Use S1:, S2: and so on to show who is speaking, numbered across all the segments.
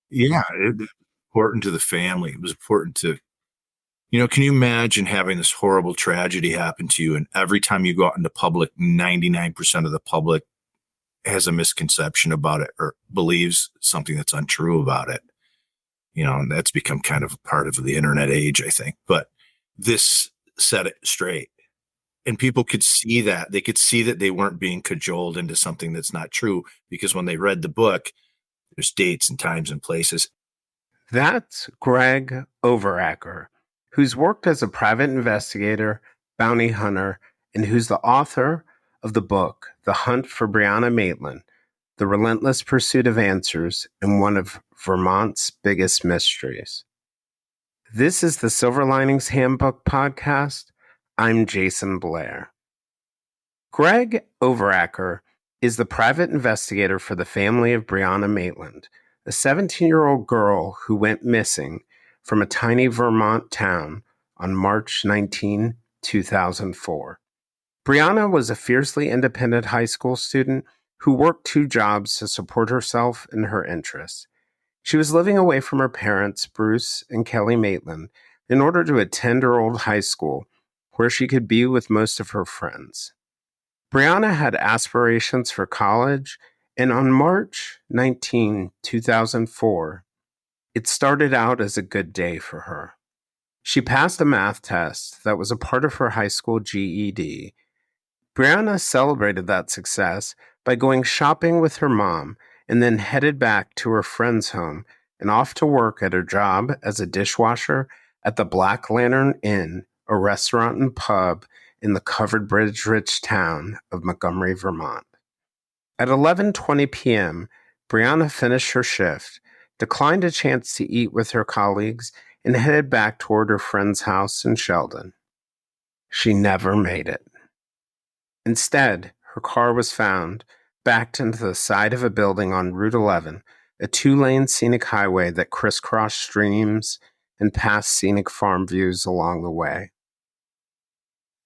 S1: Yeah, it was important to the family. It was important to, can you imagine having this horrible tragedy happen to you, and every time you go out into public, 99% of the public has a misconception about it or believes something that's untrue about it. And that's become kind of a part of the internet age, I think. But this set it straight. And people could see that. They could see that they weren't being cajoled into something that's not true because when they read the book, there's dates and times and places.
S2: That's Greg Overacker, who's worked as a private investigator, bounty hunter, and who's the author of the book, The Hunt for Brianna Maitland, The Relentless Pursuit of Answers in One of Vermont's Biggest Mysteries. This is the Silver Linings Handbook podcast. I'm Jason Blair. Greg Overacker is the private investigator for the family of Brianna Maitland, a 17-year-old girl who went missing from a tiny Vermont town on March 19, 2004. Brianna was a fiercely independent high school student who worked 2 jobs to support herself and her interests. She was living away from her parents, Bruce and Kelly Maitland, in order to attend her old high school, where she could be with most of her friends. Brianna had aspirations for college, and on March 19, 2004, it started out as a good day for her. She passed a math test that was a part of her high school GED. Brianna celebrated that success by going shopping with her mom and then headed back to her friend's home and off to work at her job as a dishwasher at the Black Lantern Inn, a restaurant and pub in the covered bridge-rich town of Montgomery, Vermont. At 11:20 p.m., Brianna finished her shift, declined a chance to eat with her colleagues, and headed back toward her friend's house in Sheldon. She never made it. Instead, her car was found backed into the side of a building on Route 11, a 2-lane scenic highway that crisscrossed streams and passed scenic farm views along the way.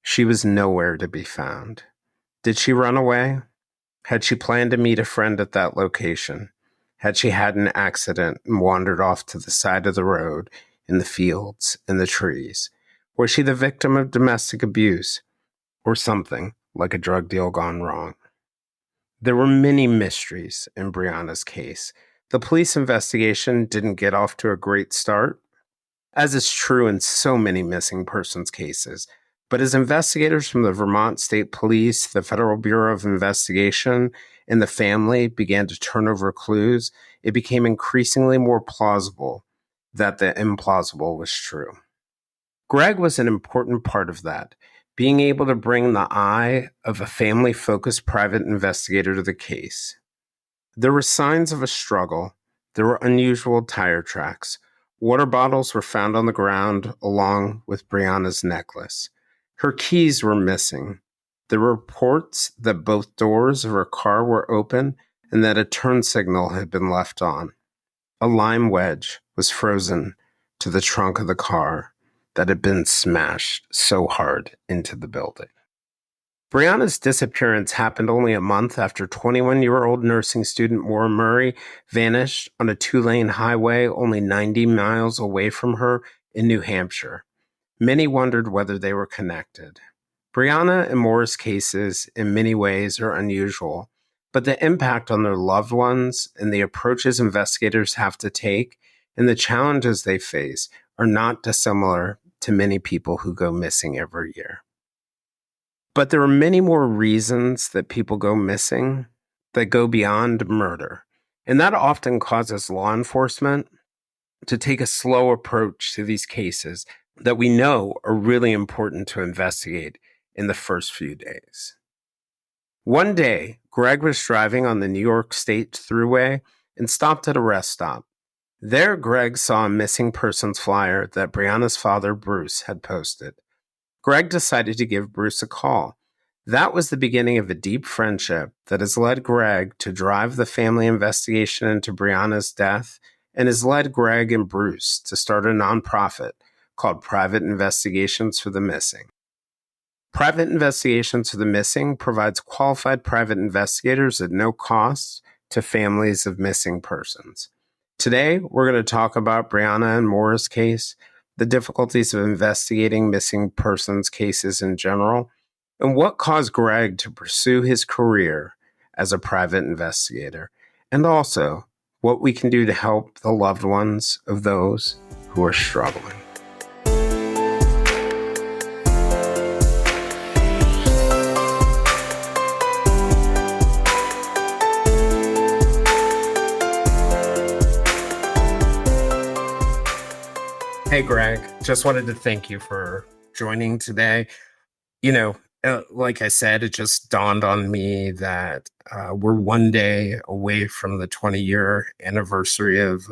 S2: She was nowhere to be found. Did she run away? Had she planned to meet a friend at that location? Had she had an accident and wandered off to the side of the road, in the fields, in the trees? Was she the victim of domestic abuse? Or something like a drug deal gone wrong? There were many mysteries in Brianna's case. The police investigation didn't get off to a great start, as is true in so many missing persons cases. But as investigators from the Vermont State Police, the Federal Bureau of Investigation, and the family began to turn over clues, it became increasingly more plausible that the implausible was true. Greg was an important part of that, being able to bring the eye of a family-focused private investigator to the case. There were signs of a struggle. There were unusual tire tracks. Water bottles were found on the ground along with Brianna's necklace. Her keys were missing. There were reports that both doors of her car were open and that a turn signal had been left on. A lime wedge was frozen to the trunk of the car that had been smashed so hard into the building. Brianna's disappearance happened only a month after 21-year-old nursing student Maura Murray vanished on a 2-lane highway only 90 miles away from her in New Hampshire. Many wondered whether they were connected. Brianna and Maura's cases, in many ways, are unusual, but the impact on their loved ones and the approaches investigators have to take and the challenges they face are not dissimilar to many people who go missing every year. But there are many more reasons that people go missing that go beyond murder, and that often causes law enforcement to take a slow approach to these cases that we know are really important to investigate in the first few days. One day, Greg was driving on the New York State Thruway and stopped at a rest stop. There, Greg saw a missing persons flyer that Brianna's father, Bruce, had posted. Greg decided to give Bruce a call. That was the beginning of a deep friendship that has led Greg to drive the family investigation into Brianna's death and has led Greg and Bruce to start a nonprofit called Private Investigations for the Missing. Private Investigations for the Missing provides qualified private investigators at no cost to families of missing persons. Today, we're going to talk about Brianna and Maura's case, the difficulties of investigating missing persons cases in general, and what caused Greg to pursue his career as a private investigator, and also what we can do to help the loved ones of those who are struggling. Hey, Greg, just wanted to thank you for joining today. Like I said, it just dawned on me that we're one day away from the 20-year anniversary of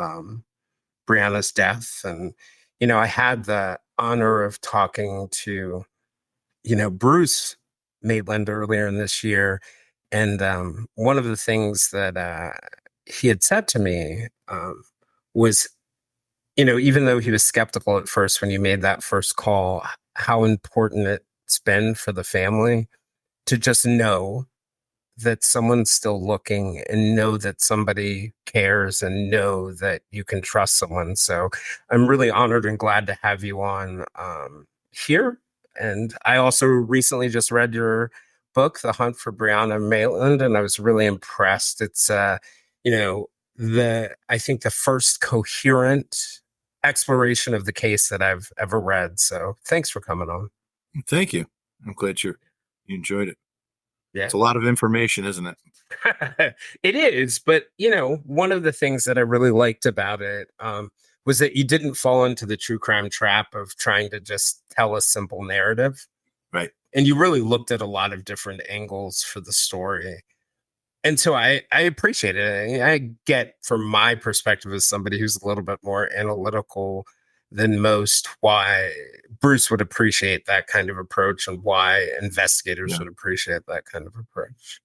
S2: Brianna's death. And, I had the honor of talking to, Bruce Maitland earlier in this year. And one of the things that he had said to me was, even though he was skeptical at first when you made that first call, how important it's been for the family to just know that someone's still looking and know that somebody cares and know that you can trust someone. So I'm really honored and glad to have you on here. And I also recently just read your book, The Hunt for Brianna Maitland, and I was really impressed. It's, I think the first coherent exploration of the case that I've ever read. So thanks for coming on.
S1: Thank you. I'm glad you enjoyed it.
S2: Yeah.
S1: It's a lot of information, isn't it?
S2: It is. But, one of the things that I really liked about it was that you didn't fall into the true crime trap of trying to just tell a simple narrative.
S1: Right.
S2: And you really looked at a lot of different angles for the story. And so I appreciate it. I get, from my perspective as somebody who's a little bit more analytical than most, why Bruce would appreciate that kind of approach and why investigators would appreciate that kind of approach.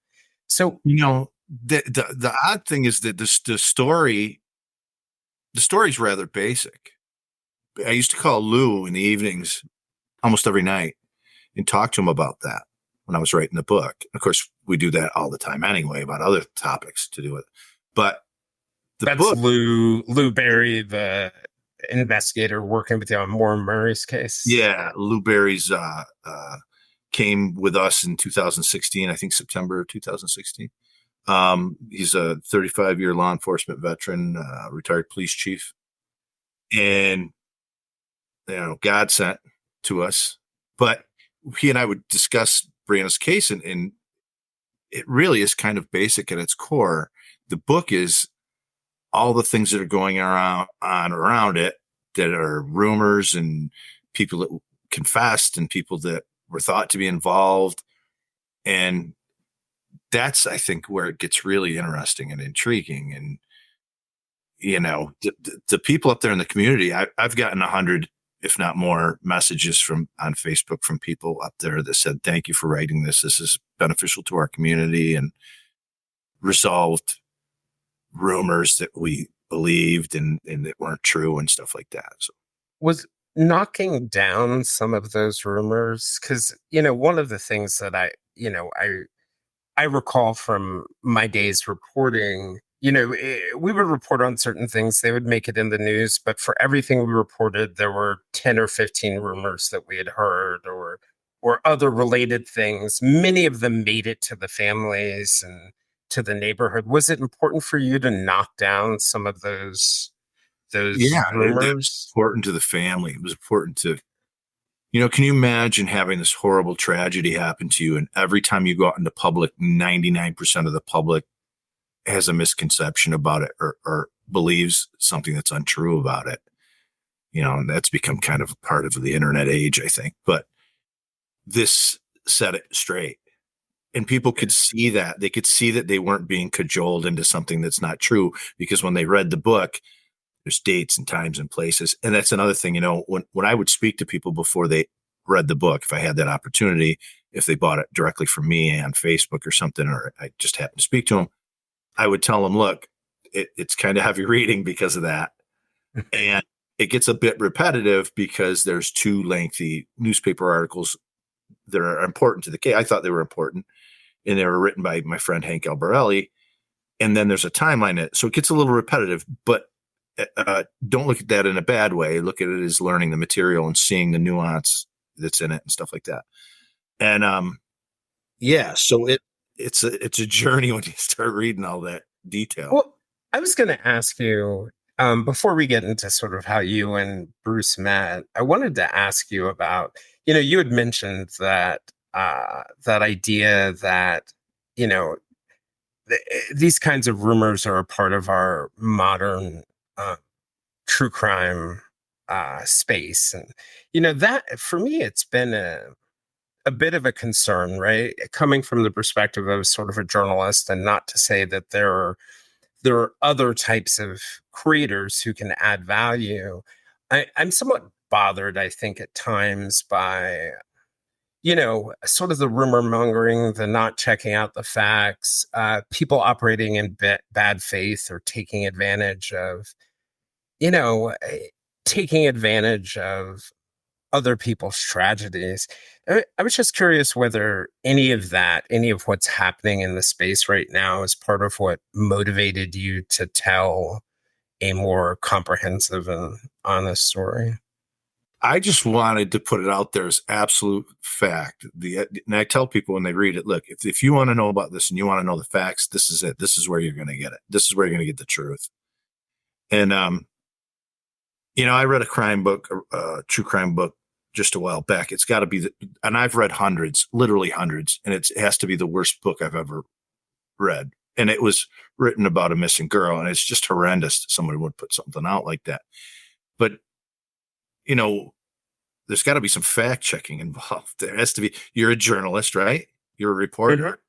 S2: So,
S1: the odd thing is that the story's rather basic. I used to call Lou in the evenings almost every night and talk to him about that when I was writing the book. Of course, we do that all the time anyway, about other topics to do with it. But
S2: that's book, Lou Berry, the investigator working with you on Maura Murray's case.
S1: Yeah, Lou Berry's came with us in 2016, I think September 2016. He's a 35-year law enforcement veteran, retired police chief, and God sent to us. But he and I would discuss Brianna's case, and it really is kind of basic at its core. The book is all the things that are going around it that are rumors and people that confessed and people that were thought to be involved. And that's, I think, where it gets really interesting and intriguing. And, the people up there in the community, I've gotten 100, if not more, messages on Facebook from people up there that said, thank you for writing this. This is beneficial to our community and resolved rumors that we believed and that weren't true and stuff like that. So,
S2: was knocking down some of those rumors, because one of the things that I recall from my days reporting, we would report on certain things, they would make it in the news, but for everything we reported, there were 10 or 15 rumors that we had heard or other related things. Many of them made it to the families and to the neighborhood. Was it important for you to knock down some of those rumors?
S1: It was important to the family. It was important to, can you imagine having this horrible tragedy happen to you, and every time you go out into public, 99% of the public has a misconception about it or believes something that's untrue about it. And that's become kind of a part of the internet age, I think. But this set it straight. And people could see that. They could see that they weren't being cajoled into something that's not true, because when they read the book, there's dates and times and places. And that's another thing, when I would speak to people before they read the book, if I had that opportunity, if they bought it directly from me on Facebook or something, or I just happened to speak to them, I would tell them, look, it's kind of heavy reading because of that. And it gets a bit repetitive because there's 2 lengthy newspaper articles that are important to the case. I thought they were important, and they were written by my friend Hank Albarelli. And then there's a timeline. So it gets a little repetitive, but don't look at that in a bad way. Look at it as learning the material and seeing the nuance that's in it and stuff like that. And yeah, so it's a journey when you start reading all that detail.
S2: Well, I was going to ask you before we get into sort of how you and Bruce met. I wanted to ask you about, you had mentioned that that idea that you know these kinds of rumors are a part of our modern uh, true crime space, and that for me it's been a bit of a concern, right? Coming from the perspective of sort of a journalist, and not to say that there are other types of creators who can add value. I'm somewhat bothered, I think, at times by, sort of the rumor mongering, the not checking out the facts, people operating in bad faith or you know, eh, taking advantage of other people's tragedies. I was just curious whether any of what's happening in the space right now is part of what motivated you to tell a more comprehensive and honest story.
S1: I just wanted to put it out there as absolute fact. And I tell people when they read it, look, if you want to know about this and you want to know the facts, this is it. This is where you're going to get it. This is where you're going to get the truth. And I read a crime book, a true crime book, just a while back. It's got to be, and I've read hundreds, literally hundreds, and it has to be the worst book I've ever read. And it was written about a missing girl, and it's just horrendous that somebody would put something out like that. But there's got to be some fact checking involved. There has to be. You're a journalist, right? You're a reporter.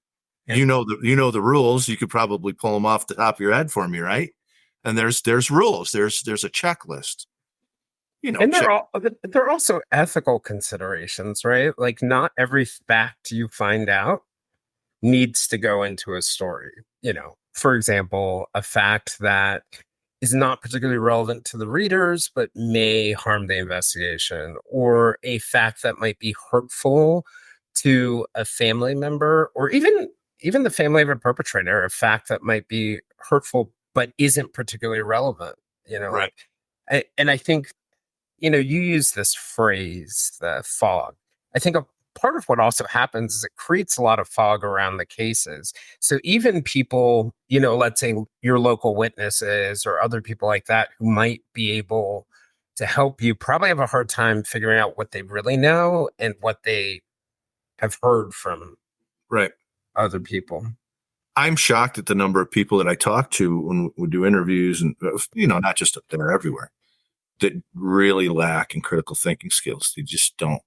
S2: Yeah.
S1: You know the rules. You could probably pull them off the top of your head for me, right? And there's rules. There's a checklist.
S2: And there are also ethical considerations, right? Like not every fact you find out needs to go into a story. For example, a fact that is not particularly relevant to the readers, but may harm the investigation, or a fact that might be hurtful to a family member, or even the family of a perpetrator, a fact that might be hurtful but isn't particularly relevant.
S1: Right.
S2: And I think you use this phrase, the fog. I think a part of what also happens is it creates a lot of fog around the cases. So even people, let's say your local witnesses or other people like that who might be able to help you probably have a hard time figuring out what they really know and what they have heard from
S1: right
S2: other people.
S1: I'm shocked at the number of people that I talk to when we do interviews, and not just up there, everywhere, that really lack in critical thinking skills. They just don't.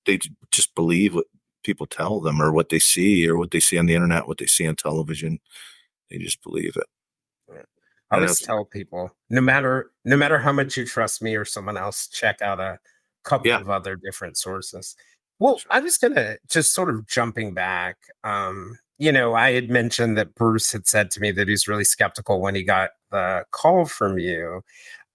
S1: They just believe what people tell them, or what they see, or what they see on the internet, what they see on television. They just believe it.
S2: I always tell people, no matter how much you trust me or someone else, check out a couple of other different sources. Well, I was gonna just sort of jumping back. I had mentioned that Bruce had said to me that he's really skeptical when he got the call from you.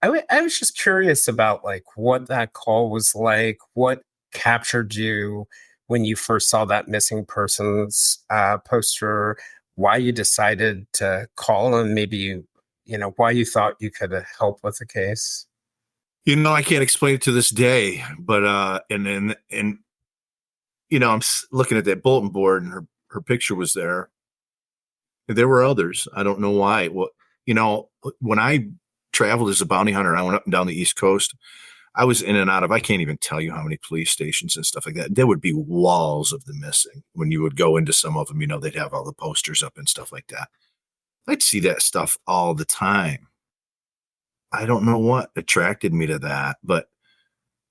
S2: I was just curious about like what that call was like, what captured you when you first saw that missing persons poster, why you decided to call, and maybe why you thought you could help with the case.
S1: I can't explain it to this day, but and I'm looking at that bulletin board, and her picture was there. There were others. I don't know why. Well, when I traveled as a bounty hunter, I went up and down the East Coast. I was in and out of, I can't even tell you how many police stations and stuff like that. There would be walls of the missing. When you would go into some of them, they'd have all the posters up and stuff like that. I'd see that stuff all the time. I don't know what attracted me to that, but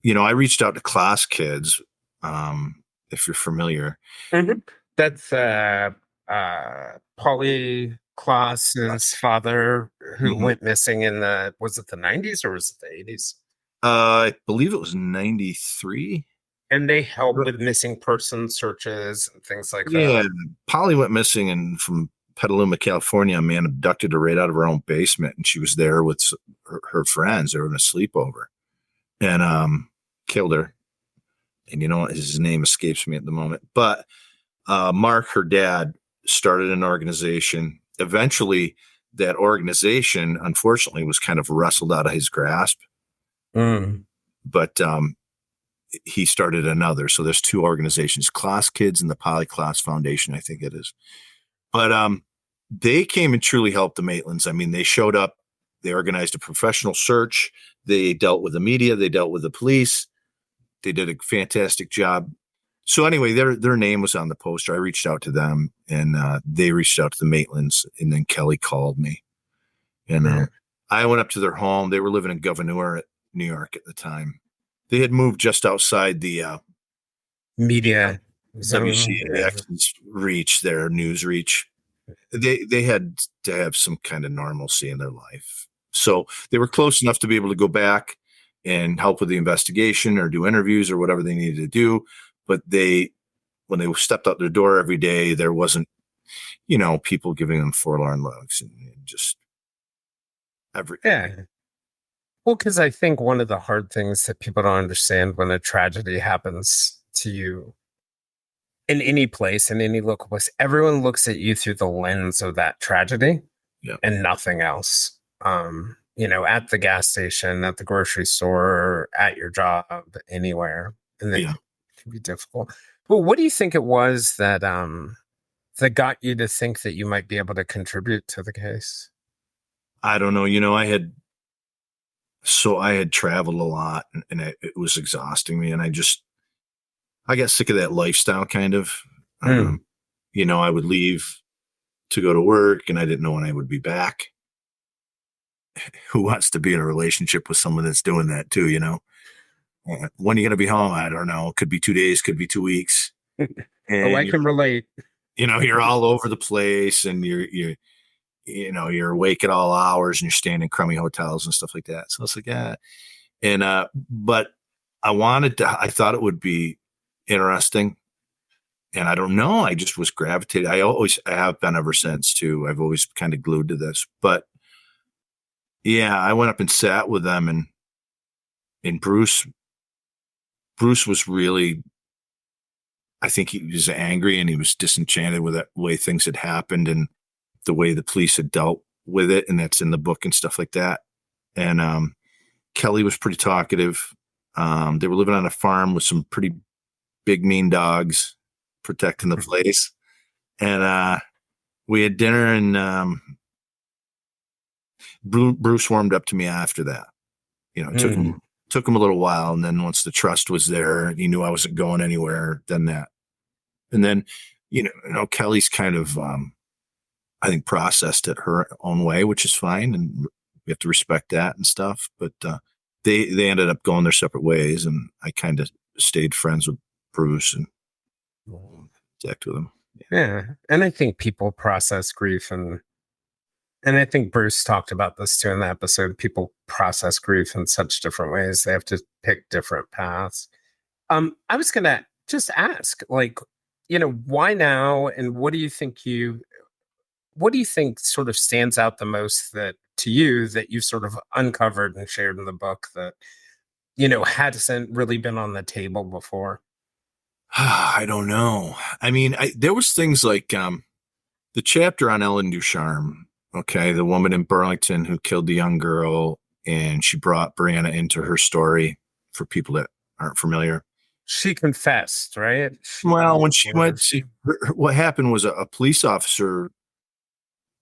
S1: I reached out to Class Kids, if you're familiar.
S2: Mm-hmm. That's Polly Klaas's father, who went missing in was it the 90s or was it the 80s?
S1: I believe it was 93.
S2: And they help with missing person searches and things like that.
S1: Yeah, Polly went missing from Petaluma, California. A man abducted her right out of her own basement, and she was there with her friends. They were in a sleepover, and killed her. And his name escapes me at the moment. But Mark, her dad, started an organization. Eventually, that organization, unfortunately, was kind of wrestled out of his grasp. But he started another. So there's two organizations, Class Kids and the Polyclass Foundation, I think it is. But they came and truly helped the Maitlands. I mean, they showed up, they organized a professional search, they dealt with the media, they dealt with the police. They did a fantastic job. So anyway, their name was on the poster. I reached out to them, and they reached out to the Maitlands, and then Kelly called me. And I went up to their home. They were living in Gouverneur, New York at the time. They had moved just outside the
S2: media
S1: WCAX's reach, their news reach. They had to have some kind of normalcy in their life. So they were close enough to be able to go back and help with the investigation or do interviews or whatever they needed to do. But when they stepped out their door every day, there wasn't, people giving them forlorn looks and just
S2: Yeah. Well, because I think one of the hard things that people don't understand when a tragedy happens to you in any place, in any local place, everyone looks at you through the lens of that tragedy and nothing else. At the gas station, at the grocery store, at your job, anywhere. And then it can be difficult. But what do you think it was that got you to think that you might be able to contribute to the case?
S1: I don't know. I had traveled a lot, and it was exhausting me. And I got sick of that lifestyle kind of. I would leave to go to work, and I didn't know when I would be back. Who wants to be in a relationship with someone that's doing that too? When are you going to be home? I don't know. Could be 2 days, could be 2 weeks.
S2: And I can relate.
S1: You're all over the place, and you're awake at all hours, and you're staying in crummy hotels and stuff like that. So it's like, and but I thought it would be interesting, and I don't know. I just was gravitated. I have been ever since too. I've always kind of glued to this, but. Yeah, I went up and sat with them, and Bruce was really, I think he was angry, and he was disenchanted with the way things had happened and the way the police had dealt with it. And that's in the book and stuff like that. And Kelly was pretty talkative. They were living on a farm with some pretty big, mean dogs protecting the place. And we had dinner, and Bruce warmed up to me after that. It took him a little while. And then once the trust was there and he knew I wasn't going anywhere, then Kelly's kind of, I think, processed it her own way, which is fine. And we have to respect that and stuff. But they ended up going their separate ways. And I kind of stayed friends with Bruce and talked with him.
S2: Yeah. And I think people process grief, and I think Bruce talked about this too in the episode. People process grief in such different ways. They have to pick different paths. I was going to just ask, why now? And what do you think sort of stands out the most to you that you've sort of uncovered and shared in the book that, hadn't really been on the table before?
S1: I don't know. I mean, there was things like the chapter on Ellen Ducharme. Okay, the woman in Burlington who killed the young girl, and she brought Brianna into her story for people that aren't familiar.
S2: She confessed, right?
S1: When she went, what happened was a police officer.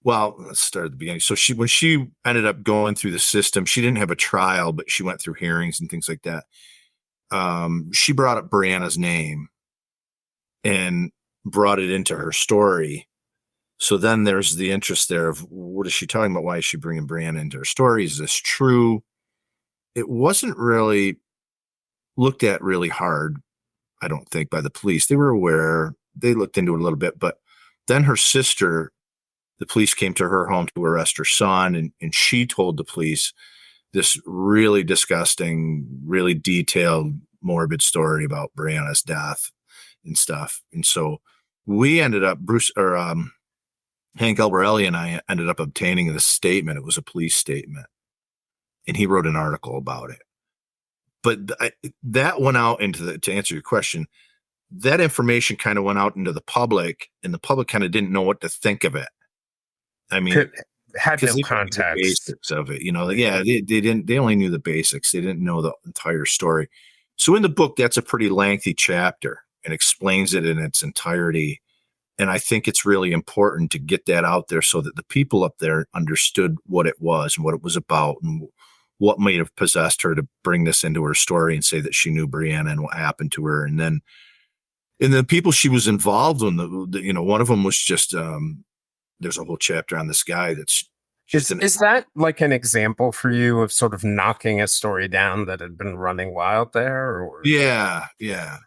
S1: Well, let's start at the beginning. So when she ended up going through the system, she didn't have a trial, but she went through hearings and things like that. She brought up Brianna's name and brought it into her story. So then there's the interest there of what is she talking about? Why is she bringing Brianna into her story? Is this true? It wasn't really looked at really hard, I don't think, by the police. They were aware. They looked into it a little bit. But then her sister, the police came to her home to arrest her son, and she told the police this really disgusting, really detailed, morbid story about Brianna's death and stuff. And so we ended up, Hank Albarelli and I ended up obtaining this statement. It was a police statement, and he wrote an article about it. But that went out to answer your question, that information kind of went out into the public, and the public kind of didn't know what to think of it. I mean,
S2: Had
S1: because
S2: no
S1: they didn't know the
S2: context.
S1: basics of it. They only knew the basics. They didn't know the entire story. So in the book, that's a pretty lengthy chapter and explains it in its entirety. And I think it's really important to get that out there so that the people up there understood what it was and what it was about and what may have possessed her to bring this into her story and say that she knew Brianna and what happened to her. And the people she was involved in, one of them was just, there's a whole chapter on this guy that's just
S2: Is that like an example for you of sort of knocking a story down that had been running wild there? Or
S1: yeah, yeah.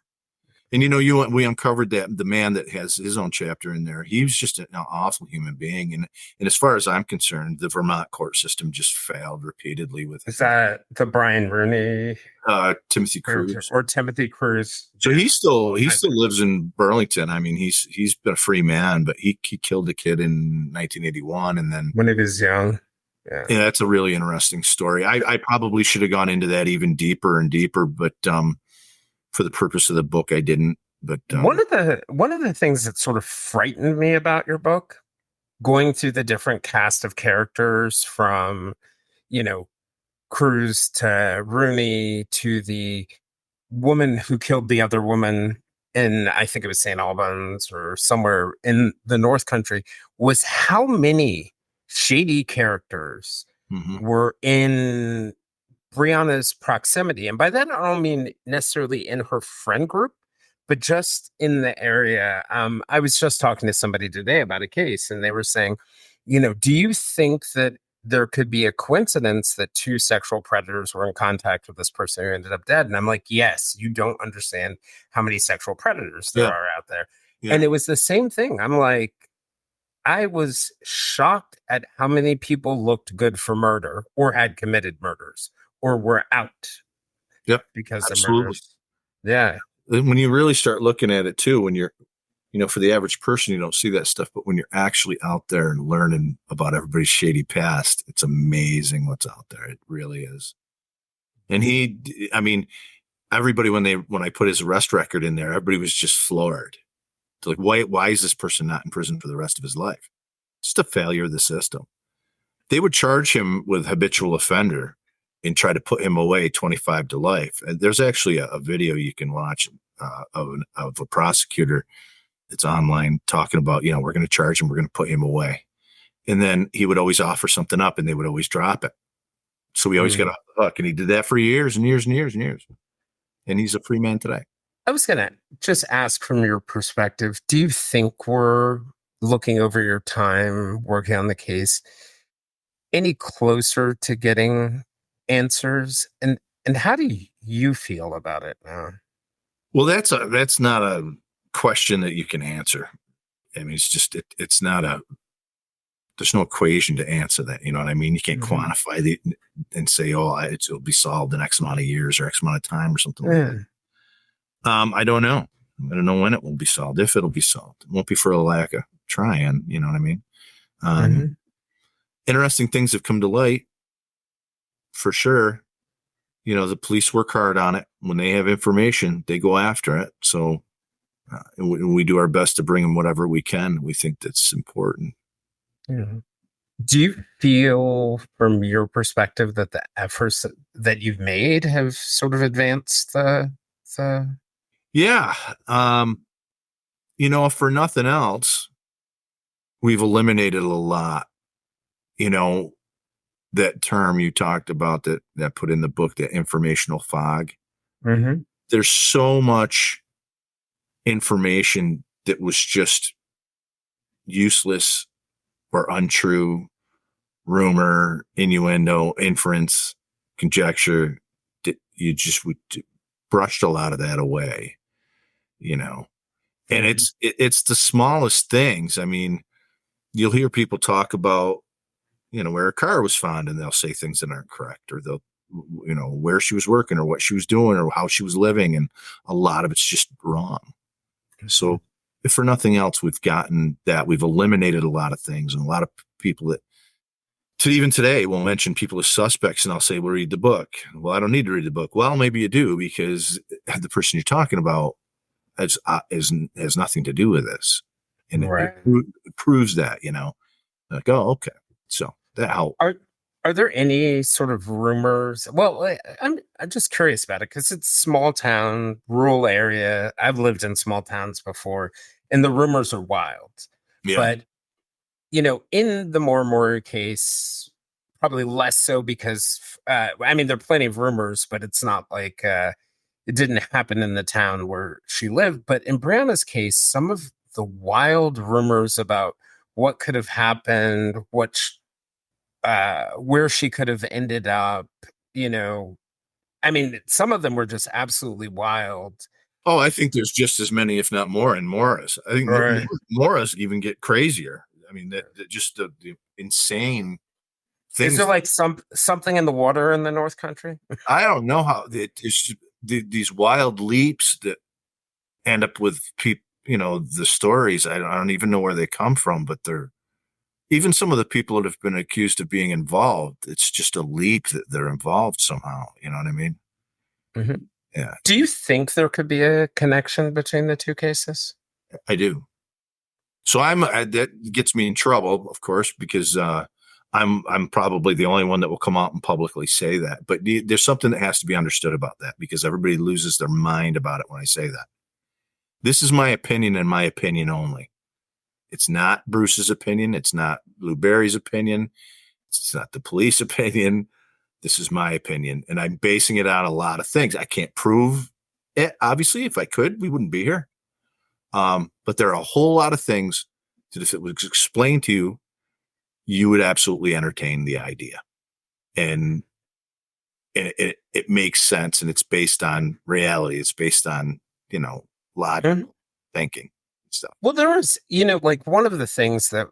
S1: And we uncovered that the man that has his own chapter in there, he was just an awful human being. And as far as I'm concerned, the Vermont court system just failed repeatedly with
S2: is that the Brian Rooney
S1: Timothy Cruz.
S2: or Timothy Cruz?
S1: So he still lives in Burlington. I mean, he's been a free man, but he killed a kid in 1981, and then
S2: When he was young. Yeah.
S1: that's a really interesting story. I probably should have gone into that even deeper and deeper, but for the purpose of the book, I didn't. But
S2: One of the things that sort of frightened me about your book, going through the different cast of characters from, Cruz to Rooney to the woman who killed the other woman in, I think it was St. Albans or somewhere in the North Country, was how many shady characters
S1: mhm.
S2: were in Brianna's proximity. And by that, I don't mean necessarily in her friend group, but just in the area. I was just talking to somebody today about a case, and they were saying, do you think that there could be a coincidence that two sexual predators were in contact with this person who ended up dead? And I'm like, yes, you don't understand how many sexual predators there are out there.
S1: Yeah.
S2: And it was the same thing. I'm like, I was shocked at how many people looked good for murder or had committed murders or were out
S1: Yep.
S2: because of
S1: Absolutely.
S2: murders. Yeah.
S1: When you really start looking at it too, when you're, for the average person, you don't see that stuff, but when you're actually out there and learning about everybody's shady past, it's amazing what's out there. It really is. And everybody, when I put his arrest record in there, everybody was just floored. It's like, why is this person not in prison for the rest of his life? It's just a failure of the system. They would charge him with habitual offender and try to put him away 25 to life. And there's actually a video you can watch of a prosecutor that's online talking about, we're going to charge him, we're going to put him away. And then he would always offer something up and they would always drop it. So we always got off the hook. And he did that for years and years and years and years. And he's a free man today.
S2: I was going to just ask, from your perspective, do you think we're looking over your time working on the case any closer to getting answers? And how do you feel about it now?
S1: Well, that's not a question that you can answer. I mean, it's just, it's not there's no equation to answer that. You know what I mean? You can't quantify and say, it'll be solved in X amount of years or X amount of time or something like that. I don't know. I don't know when it will be solved, if it'll be solved. It won't be for a lack of trying. You know what I mean? Interesting things have come to light for sure. The police work hard on it. When they have information, they go after it. So we do our best to bring them whatever we can. We think that's important.
S2: Do you feel, from your perspective, that the efforts that you've made have sort of advanced the
S1: Yeah. For nothing else, we've eliminated a lot. That term you talked about that put in the book, that informational fog. There's so much information that was just useless or untrue, rumor, innuendo, inference, conjecture. That you just brushed a lot of that away, and it's the smallest things. I mean, you'll hear people talk about, where a car was found, and they'll say things that aren't correct, or they'll, where she was working or what she was doing or how she was living. And a lot of it's just wrong. So if for nothing else, we've eliminated a lot of things, and a lot of people that even today will mention people as suspects, and I'll say, well, read the book. Well, I don't need to read the book. Well, maybe you do, because the person you're talking about has nothing to do with this. And it proves that, like, oh, okay. So that helped.
S2: Are there any sort of rumors? Well, I'm just curious about it because it's small town, rural area. I've lived in small towns before, and the rumors are wild.
S1: Yeah.
S2: But in the Moore case, probably less so because I mean there are plenty of rumors, but it's not like it didn't happen in the town where she lived. But in Brianna's case, some of the wild rumors about what could have happened, where she could have ended up, you know, I mean, some of them were just absolutely wild.
S1: Oh, I think there's just as many, if not more, in Morris. I think
S2: Right.
S1: Morris even get crazier. I mean, that just the insane
S2: Is there
S1: things.
S2: like something in the water in the North Country?
S1: I don't know how it's these wild leaps that end up with people. The stories. I don't even know where they come from, but they're even some of the people that have been accused of being involved. It's just a leap that they're involved somehow. You know what I mean?
S2: Mhm.
S1: Yeah,
S2: Do you think there could be a connection between the two cases?
S1: I do. So that gets me in trouble, of course, because I'm probably the only one that will come out and publicly say that. But there's something that has to be understood about that because everybody loses their mind about it when I say that. This is my opinion and my opinion only. It's not Bruce's opinion. It's not Blueberry's opinion. It's not the police opinion. This is my opinion, and I'm basing it on a lot of things. I can't prove it. Obviously, if I could, we wouldn't be here. But there are a whole lot of things that if it was explained to you, you would absolutely entertain the idea. And it makes sense, and it's based on reality. It's based on,
S2: Mhm.
S1: logical thinking and stuff.
S2: Well, there was, like one of the things that,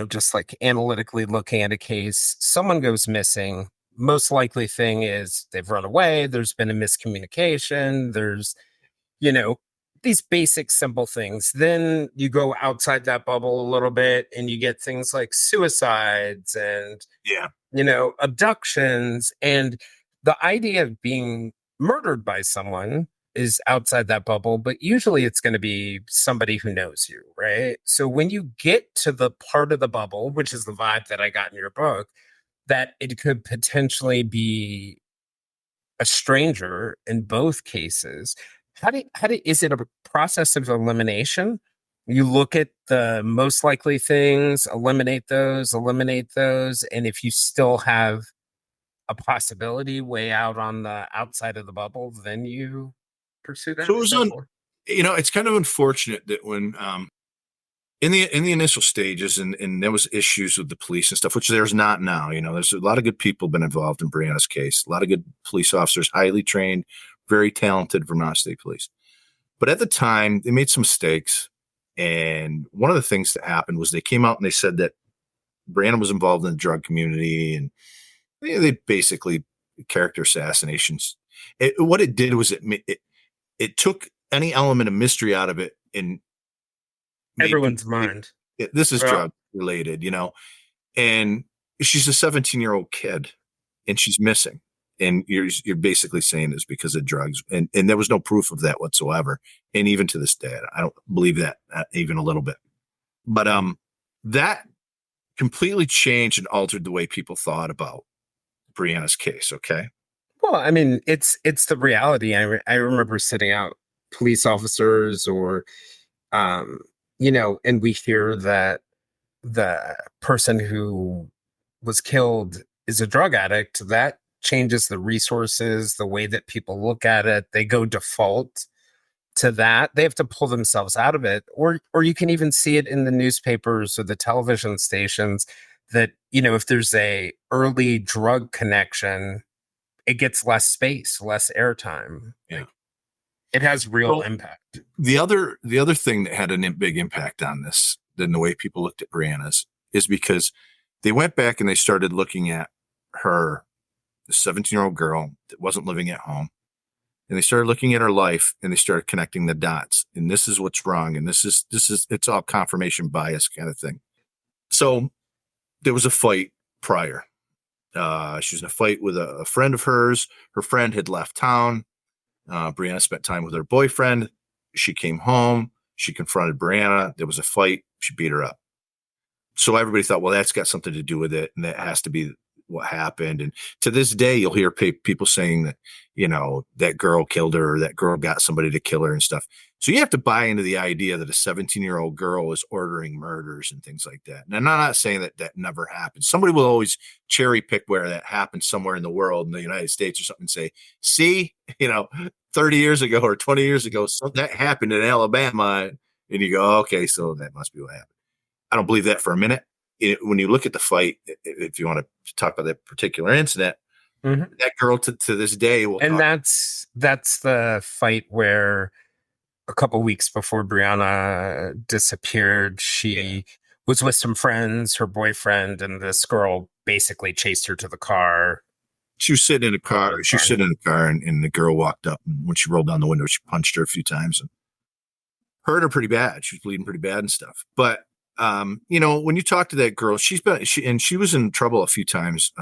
S2: just like analytically looking at a case, someone goes missing. Most likely thing is they've run away. There's been a miscommunication. There's you know, these basic simple things. Then you go outside that bubble a little bit and you get things like suicides and,
S1: Yeah.
S2: abductions. And the idea of being murdered by someone is outside that bubble, but usually it's going to be somebody who knows you, right? So when you get to the part of the bubble, which is the vibe that I got in your book, that it could potentially be a stranger in both cases. Is it a process of elimination? You look at the most likely things, eliminate those, and if you still have a possibility way out on the outside of the bubble, then you pursue
S1: So
S2: that.
S1: it
S2: Is
S1: was
S2: that more?
S1: it's kind of unfortunate that when in the initial stages and there was issues with the police and stuff, which there's not now. There's a lot of good people been involved in Brianna's case, a lot of good police officers, highly trained, very talented Vermont State Police. But at the time, they made some mistakes. And one of the things that happened was they came out and they said that Brianna was involved in the drug community and they basically character assassinations. What it did was it took any element of mystery out of it and made
S2: Everyone's
S1: people believe
S2: mind.
S1: this is
S2: Well,
S1: drug related, and she's a 17-year-old kid and she's missing. And you're basically saying this because of drugs. And there was no proof of that whatsoever. And even to this day, I don't believe that even a little bit. But that completely changed and altered the way people thought about Brianna's case. Okay.
S2: well, I mean, it's the reality. I remember sitting out police officers or and we hear that the person who was killed is a drug addict, that changes the resources, the way that people look at it. They go default to that. They have to pull themselves out of it. Or you can even see it in the newspapers or the television stations that, if there's a early drug connection, it gets less space, less airtime.
S1: Yeah.
S2: Like it has real
S1: Well,
S2: impact.
S1: the other thing that had a big impact on this than the way people looked at Brianna's is because they went back and they started looking at her, the 17-year-old girl that wasn't living at home. And they started looking at her life and they started connecting the dots. And this is what's wrong. And it's all confirmation bias kind of thing. So there was a fight prior. She was in a fight with a friend of hers. Her friend had left town. Brianna spent time with her boyfriend. She came home. She confronted Brianna. There was a fight. She beat her up. So everybody thought, well, that's got something to do with it, and that has to be what happened. And to this day, you'll hear people saying that, that girl killed her, or that girl got somebody to kill her and stuff. So you have to buy into the idea that a 17-year-old girl is ordering murders and things like that. And I'm not saying that that never happens. Somebody will always cherry pick where that happened somewhere in the world, in the United States or something, and say, see, 30 years ago or 20 years ago, that happened in Alabama. And you go, okay, so that must be what happened. I don't believe that for a minute. When you look at the fight, if you want to talk about that particular incident, that girl to this day will.
S3: And that's the fight where a couple weeks before Brianna disappeared, she was with some friends, her boyfriend, and this girl basically chased her to the car.
S1: She was sitting in a car. She was sitting in a car, and the girl walked up, and when she rolled down the window, she punched her a few times and hurt her pretty bad. She was bleeding pretty bad and stuff. But when you talk to that girl, she was in trouble a few times,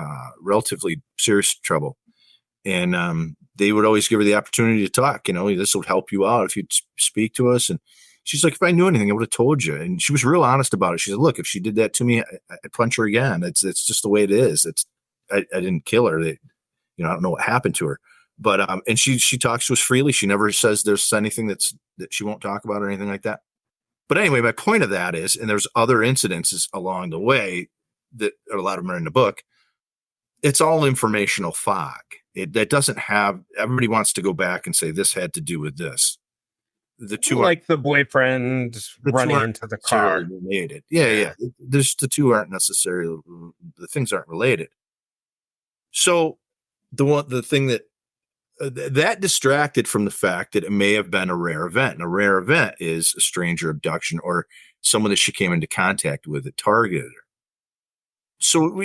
S1: relatively serious trouble. And they would always give her the opportunity to talk. This would help you out if you'd speak to us. And she's like, if I knew anything, I would have told you. And she was real honest about it. She said, look, if she did that to me, I'd punch her again. It's just the way it is. I didn't kill her. I don't know what happened to her. But and she talks to us freely. She never says there's anything that she won't talk about or anything like that. But anyway, my point of that is, and there's other incidences along the way that a lot of them are in the book. It's all informational fog. That doesn't have. Everybody wants to go back and say this had to do with this. The two,
S3: like the boyfriend running into the car,
S1: related. Yeah. The two aren't necessarily. The things aren't related. So the thing that distracted from the fact that it may have been a rare event. And a rare event is a stranger abduction or someone that she came into contact with that targeted her. So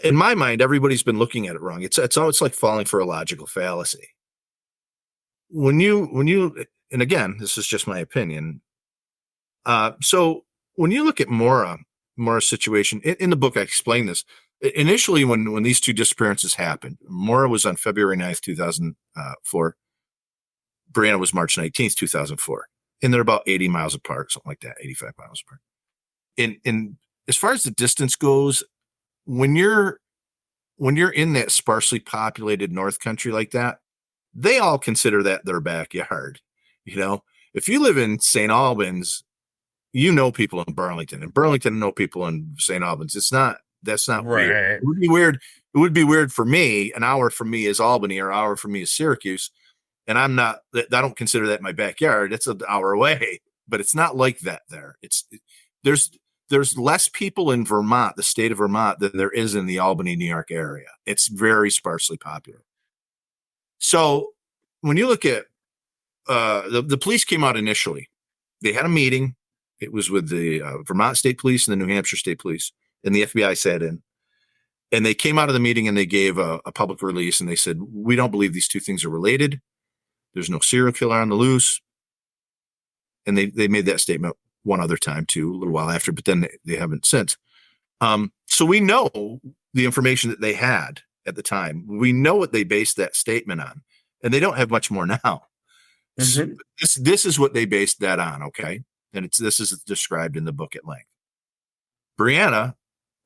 S1: in my mind, everybody's been looking at it wrong. It's like falling for a logical fallacy. When you, and again, this is just my opinion. So when you look at Maura's situation in the book, I explain this. Initially, when these two disappearances happened, Maura was on February 9th, 2004. Brianna was March 19th, 2004. And they're about 80 miles apart, something like that, 85 miles apart. And as far as the distance goes, when you're in that sparsely populated North Country like that, they all consider that their backyard. If you live in St. Albans, people in Burlington, and Burlington know people in St. Albans. That's not
S3: right.
S1: Weird. It would be weird. It would be weird for me. An hour from me is Albany, or an hour from me is Syracuse. And I don't consider that my backyard. It's an hour away, but it's not like that there. There's less people in Vermont, the state of Vermont, than there is in the Albany, New York area. It's very sparsely populated. So when you look at the police came out initially, they had a meeting. It was with the Vermont State Police and the New Hampshire State Police, and the FBI sat in. And they came out of the meeting and they gave a public release, and they said, we don't believe these two things are related. There's no serial killer on the loose. And they made that statement one other time too, a little while after, but then they haven't since. So we know the information that they had at the time. We know what they based that statement on, and they don't have much more now. So this is what they based that on. Okay. And this is described in the book at length. Brianna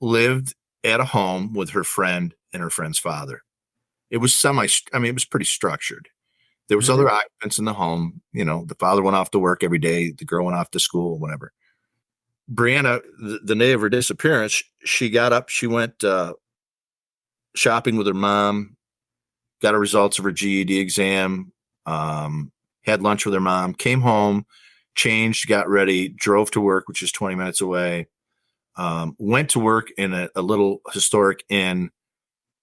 S1: lived at a home with her friend and her friend's father. It was it was pretty structured. There was other occupants in the home. The father went off to work every day. The girl went off to school, whatever. Brianna, the day of her disappearance, she got up, she went shopping with her mom, got her results of her GED exam, had lunch with her mom, came home, changed, got ready, drove to work, which is 20 minutes away, went to work in a little historic inn,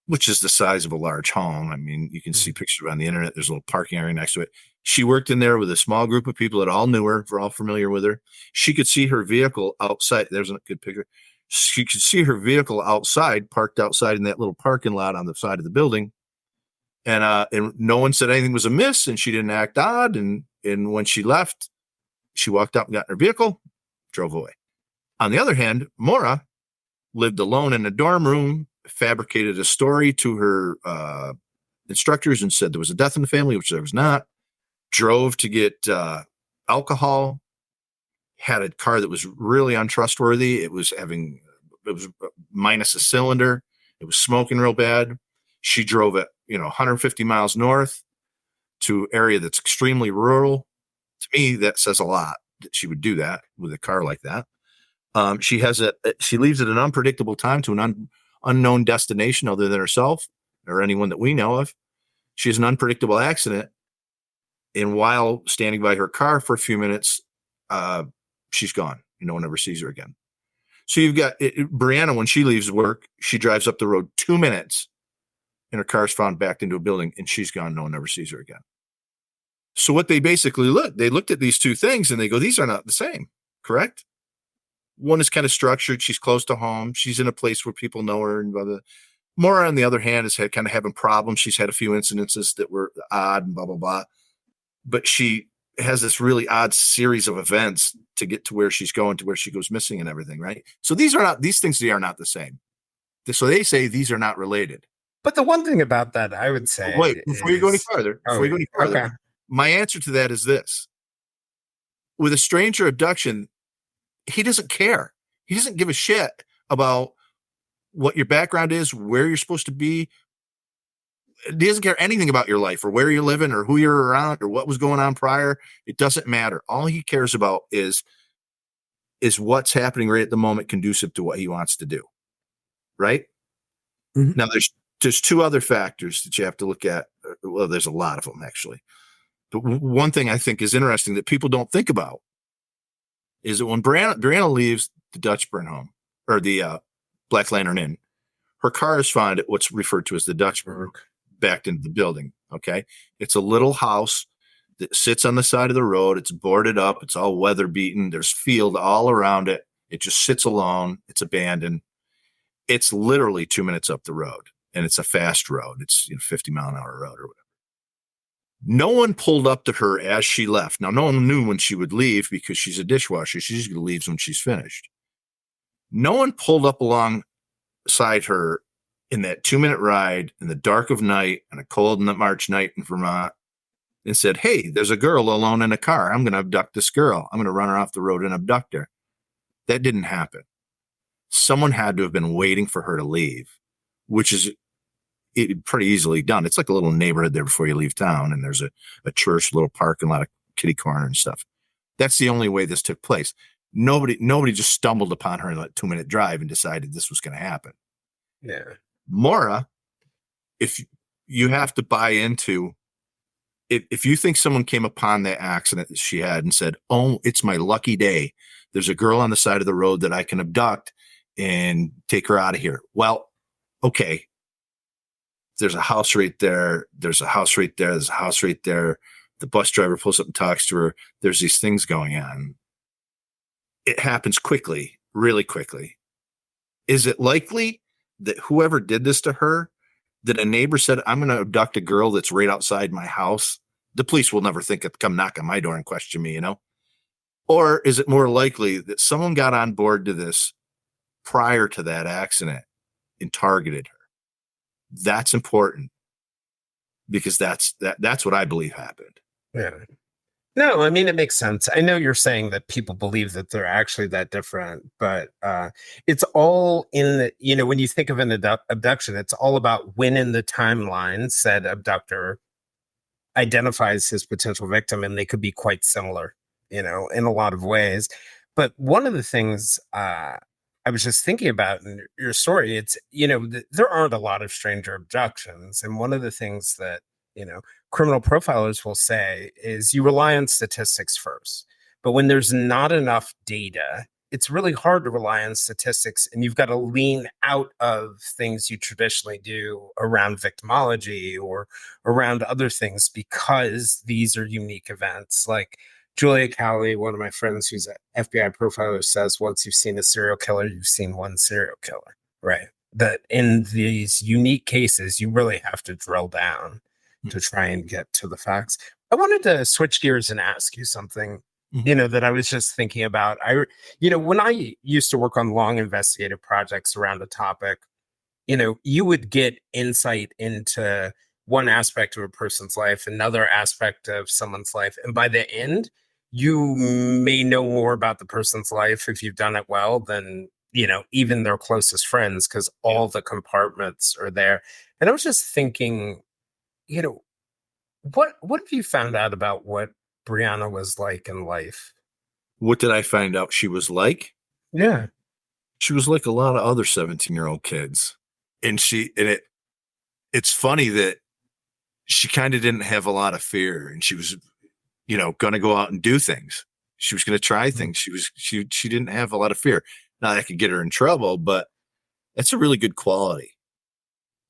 S1: which is the size of a large home. I mean, you can see pictures on the internet. There's a little parking area next to it. She worked in there with a small group of people that all knew her, were all familiar with her. She could see her vehicle outside. There's a good picture. She could see her vehicle outside, parked outside in that little parking lot on the side of the building. And no one said anything was amiss, and she didn't act odd. And when she left, she walked out and got in her vehicle, drove away. On the other hand, Maura lived alone in a dorm room, fabricated a story to her instructors and said there was a death in the family, which there was not, drove to get alcohol, had a car that was really untrustworthy. It was minus a cylinder. It was smoking real bad. She drove it, 150 miles north to area that's extremely rural. To me, that says a lot that she would do that with a car like that. She leaves at an unpredictable time to an unknown destination other than herself or anyone that we know of. She has an unpredictable accident. And while standing by her car for a few minutes, she's gone. No one ever sees her again. So you've got Brianna, when she leaves work, she drives up the road 2 minutes and her car's found backed into a building and she's gone. No one ever sees her again. So what they basically looked at these two things and they go, these are not the same, correct? One is kind of structured. She's close to home. She's in a place where people know her. And blah, blah. Maura, on the other hand, is kind of having problems. She's had a few incidences that were odd and blah, blah, blah. But she has this really odd series of events to get to where she's going, to where she goes missing and everything, right? So these things are not the same. So they say these are not related.
S3: But the one thing about that, I would say,
S1: before you go any further,
S3: okay.
S1: My answer to that is this. With a stranger abduction, he doesn't care. He doesn't give a shit about what your background is, where you're supposed to be. He doesn't care anything about your life or where you're living or who you're around or what was going on prior. It doesn't matter. All he cares about is what's happening right at the moment, conducive to what he wants to do. Right? Mm-hmm. Now, there's two other factors that you have to look at. Well, there's a lot of them, actually. But one thing I think is interesting that people don't think about is that when Brianna leaves the Dutch burn home or the Black Lantern Inn, her car is found at what's referred to as the Dutch burn, backed into the building. Okay. It's a little house that sits on the side of the road. It's boarded up. It's all weather beaten. There's field all around it. It just sits alone. It's abandoned. It's literally 2 minutes up the road and it's a fast road. It's 50 mile an hour road or whatever. No one pulled up to her as she left. Now, no one knew when she would leave because she's a dishwasher. She's going to leave when she's finished. No one pulled up alongside her in that 2 minute ride in the dark of night on a cold March night in Vermont and said, hey, there's a girl alone in a car. I'm going to abduct this girl. I'm going to run her off the road and abduct her. That didn't happen. Someone had to have been waiting for her to leave, which is pretty easily done. It's like a little neighborhood there before you leave town. And there's a church, a little park, and a lot of kitty corner and stuff. That's the only way this took place. Nobody just stumbled upon her in that 2 minute drive and decided this was going to happen.
S3: Yeah.
S1: Maura, if you have to buy into, if you think someone came upon that accident that she had and said, oh, it's my lucky day. There's a girl on the side of the road that I can abduct and take her out of here. Well, okay. There's a house right there. There's a house right there. There's a house right there. The bus driver pulls up and talks to her. There's these things going on. It happens quickly, really quickly. Is it likely that whoever did this to her, that a neighbor said, I'm going to abduct a girl that's right outside my house? The police will never think of come knock on my door and question me, Or is it more likely that someone got on board to this prior to that accident and targeted her? That's important because that's what I believe happened.
S3: Yeah. No, I mean, it makes sense. I know you're saying that people believe that they're actually that different, but it's all in the, when you think of an abduction, it's all about when in the timeline said abductor identifies his potential victim, and they could be quite similar, in a lot of ways. But one of the things I was just thinking about in your story, it's, there aren't a lot of stranger abductions. And one of the things that, criminal profilers will say is you rely on statistics first. But when there's not enough data, it's really hard to rely on statistics, and you've got to lean out of things you traditionally do around victimology or around other things because these are unique events. Like Julia Cowley, one of my friends who's an FBI profiler, says once you've seen a serial killer, you've seen one serial killer, right? That in these unique cases, you really have to drill down to try and get to the facts. I wanted to switch gears and ask you something, that I was just thinking about. When I used to work on long investigative projects around a topic, you would get insight into one aspect of a person's life, another aspect of someone's life. And by the end, you may know more about the person's life if you've done it well than, even their closest friends, because all the compartments are there. And I was just thinking, you know, what have you found out about what Brianna was like in life?
S1: What did I find out she was like?
S3: Yeah.
S1: She was like a lot of other 17-year-old kids. And it's funny that she kind of didn't have a lot of fear, and she was, going to go out and do things. She was going to try things. She didn't have a lot of fear. Now that could get her in trouble, but that's a really good quality.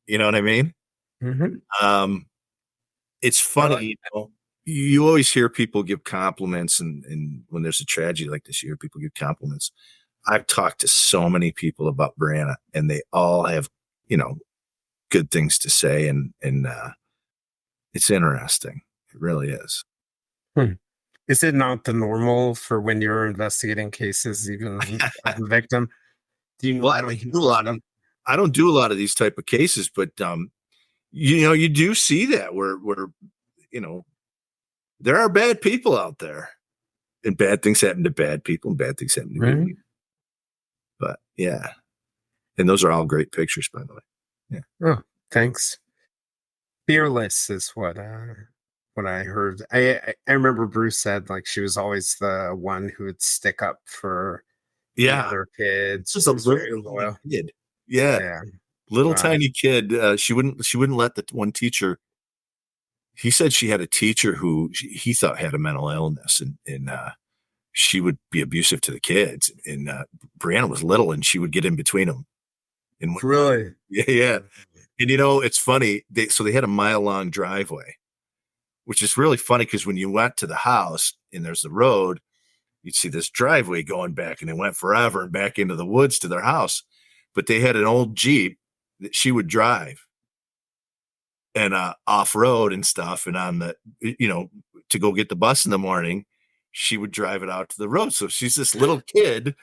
S1: You know what I mean?
S3: Mm-hmm.
S1: It's funny, you always hear people give compliments, and when there's a tragedy like this, you hear people give compliments. I've talked to so many people about Brianna, and they all have, good things to say, and it's interesting. It really is.
S3: Is it not the normal for when you're investigating cases, even of the victim? Do you
S1: Well, I don't do a lot of these type of cases, but you do see that where there are bad people out there, and bad things happen to bad people, and bad things happen to good people. But yeah, and those are all great pictures, by the way. Yeah.
S3: Oh, thanks. Fearless is what I heard. I remember Bruce said like she was always the one who would stick up for the other kids.
S1: Just a little
S3: loyal.
S1: kid. Yeah.
S3: Yeah.
S1: Little
S3: Wow.
S1: tiny kid. She wouldn't let the one teacher. He said she had a teacher who he thought had a mental illness, and she would be abusive to the kids. And Brianna was little, and she would get in between them. And
S3: Really?
S1: yeah. And it's funny. They had a mile-long driveway, which is really funny because when you went to the house and there's the road, you'd see this driveway going back, and it went forever and back into the woods to their house. But they had an old Jeep that she would drive, and off-road and stuff. And on the, to go get the bus in the morning, she would drive it out to the road. So she's this little kid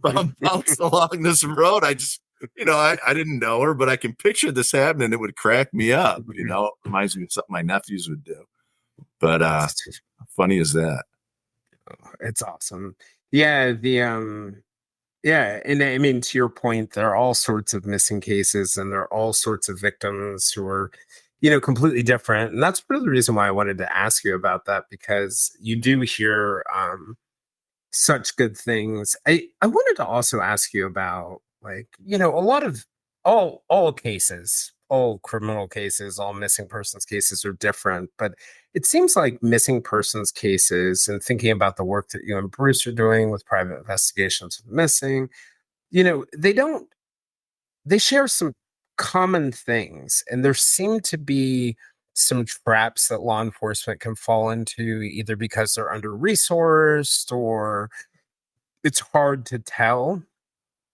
S1: bounced along this road. I just, I didn't know her, but I can picture this happening. It would crack me up. It reminds me of something my nephews would do. But how funny is that?
S3: It's awesome. Yeah. Yeah. And I mean, to your point, there are all sorts of missing cases, and there are all sorts of victims who are, completely different. And that's part of the reason why I wanted to ask you about that, because you do hear such good things. I wanted to also ask you about, like, a lot of all cases, all criminal cases, all missing persons cases are different, but it seems like missing persons cases, and thinking about the work that you and Bruce are doing with private investigations of the missing, they share some common things, and there seem to be some traps that law enforcement can fall into, either because they're under resourced, or it's hard to tell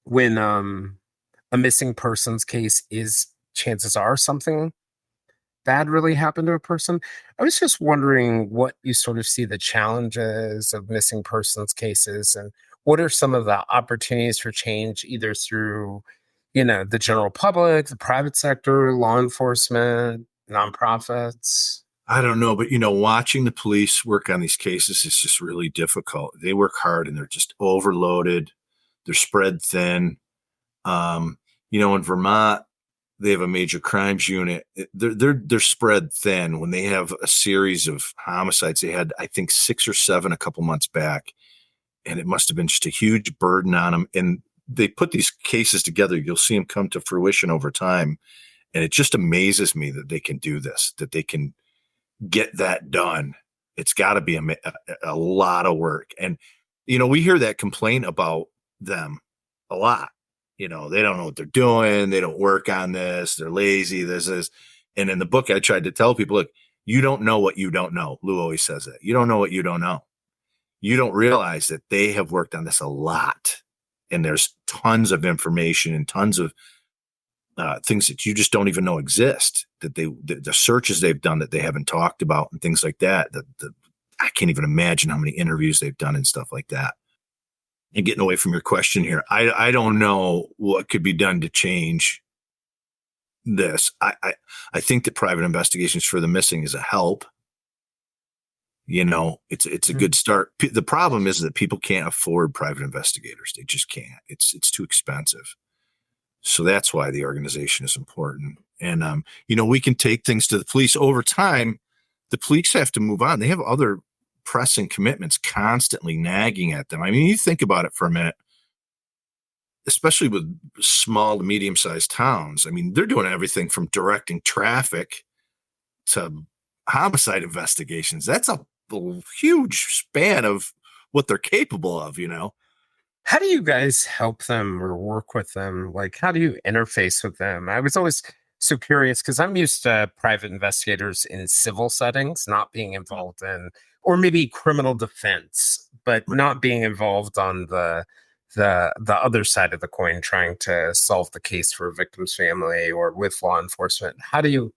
S3: when a missing persons case is, chances are, something bad really happened to a person. I was just wondering what you sort of see the challenges of missing persons cases, and what are some of the opportunities for change, either through, the general public, the private sector, law enforcement, nonprofits.
S1: I don't know, but watching the police work on these cases is just really difficult. They work hard, and they're just overloaded. They're spread thin. In Vermont, they have a major crimes unit. They're spread thin. When they have a series of homicides, they had, I think, 6 or 7 a couple months back, and it must have been just a huge burden on them. And they put these cases together. You'll see them come to fruition over time, and it just amazes me that they can do this, that they can get that done. It's got to be a lot of work. And we hear that complaint about them a lot. They don't know what they're doing. They don't work on this. They're lazy. This is, and in the book, I tried to tell people, look, you don't know what you don't know. Lou always says that. You don't know what you don't know. You don't realize that they have worked on this a lot, and there's tons of information and tons of things that you just don't even know exist, that the searches they've done that they haven't talked about, and things like that. I can't even imagine how many interviews they've done and stuff like that. And getting away from your question here, I don't know what could be done to change this. I think that private investigations for the missing is a help. It's a good start. The problem is that people can't afford private investigators. They just can't. It's too expensive. So that's why the organization is important. And we can take things to the police over time. The police have to move on. They have other pressing commitments constantly nagging at them. I mean, you think about it for a minute, especially with small to medium-sized towns. I mean, they're doing everything from directing traffic to homicide investigations. That's a huge span of what they're capable of.
S3: How do you guys help them or work with them? Like, how do you interface with them? I was always so curious because I'm used to private investigators in civil settings, not being involved in, or maybe criminal defense, but not being involved on the other side of the coin, trying to solve the case for a victim's family or with law enforcement. How do you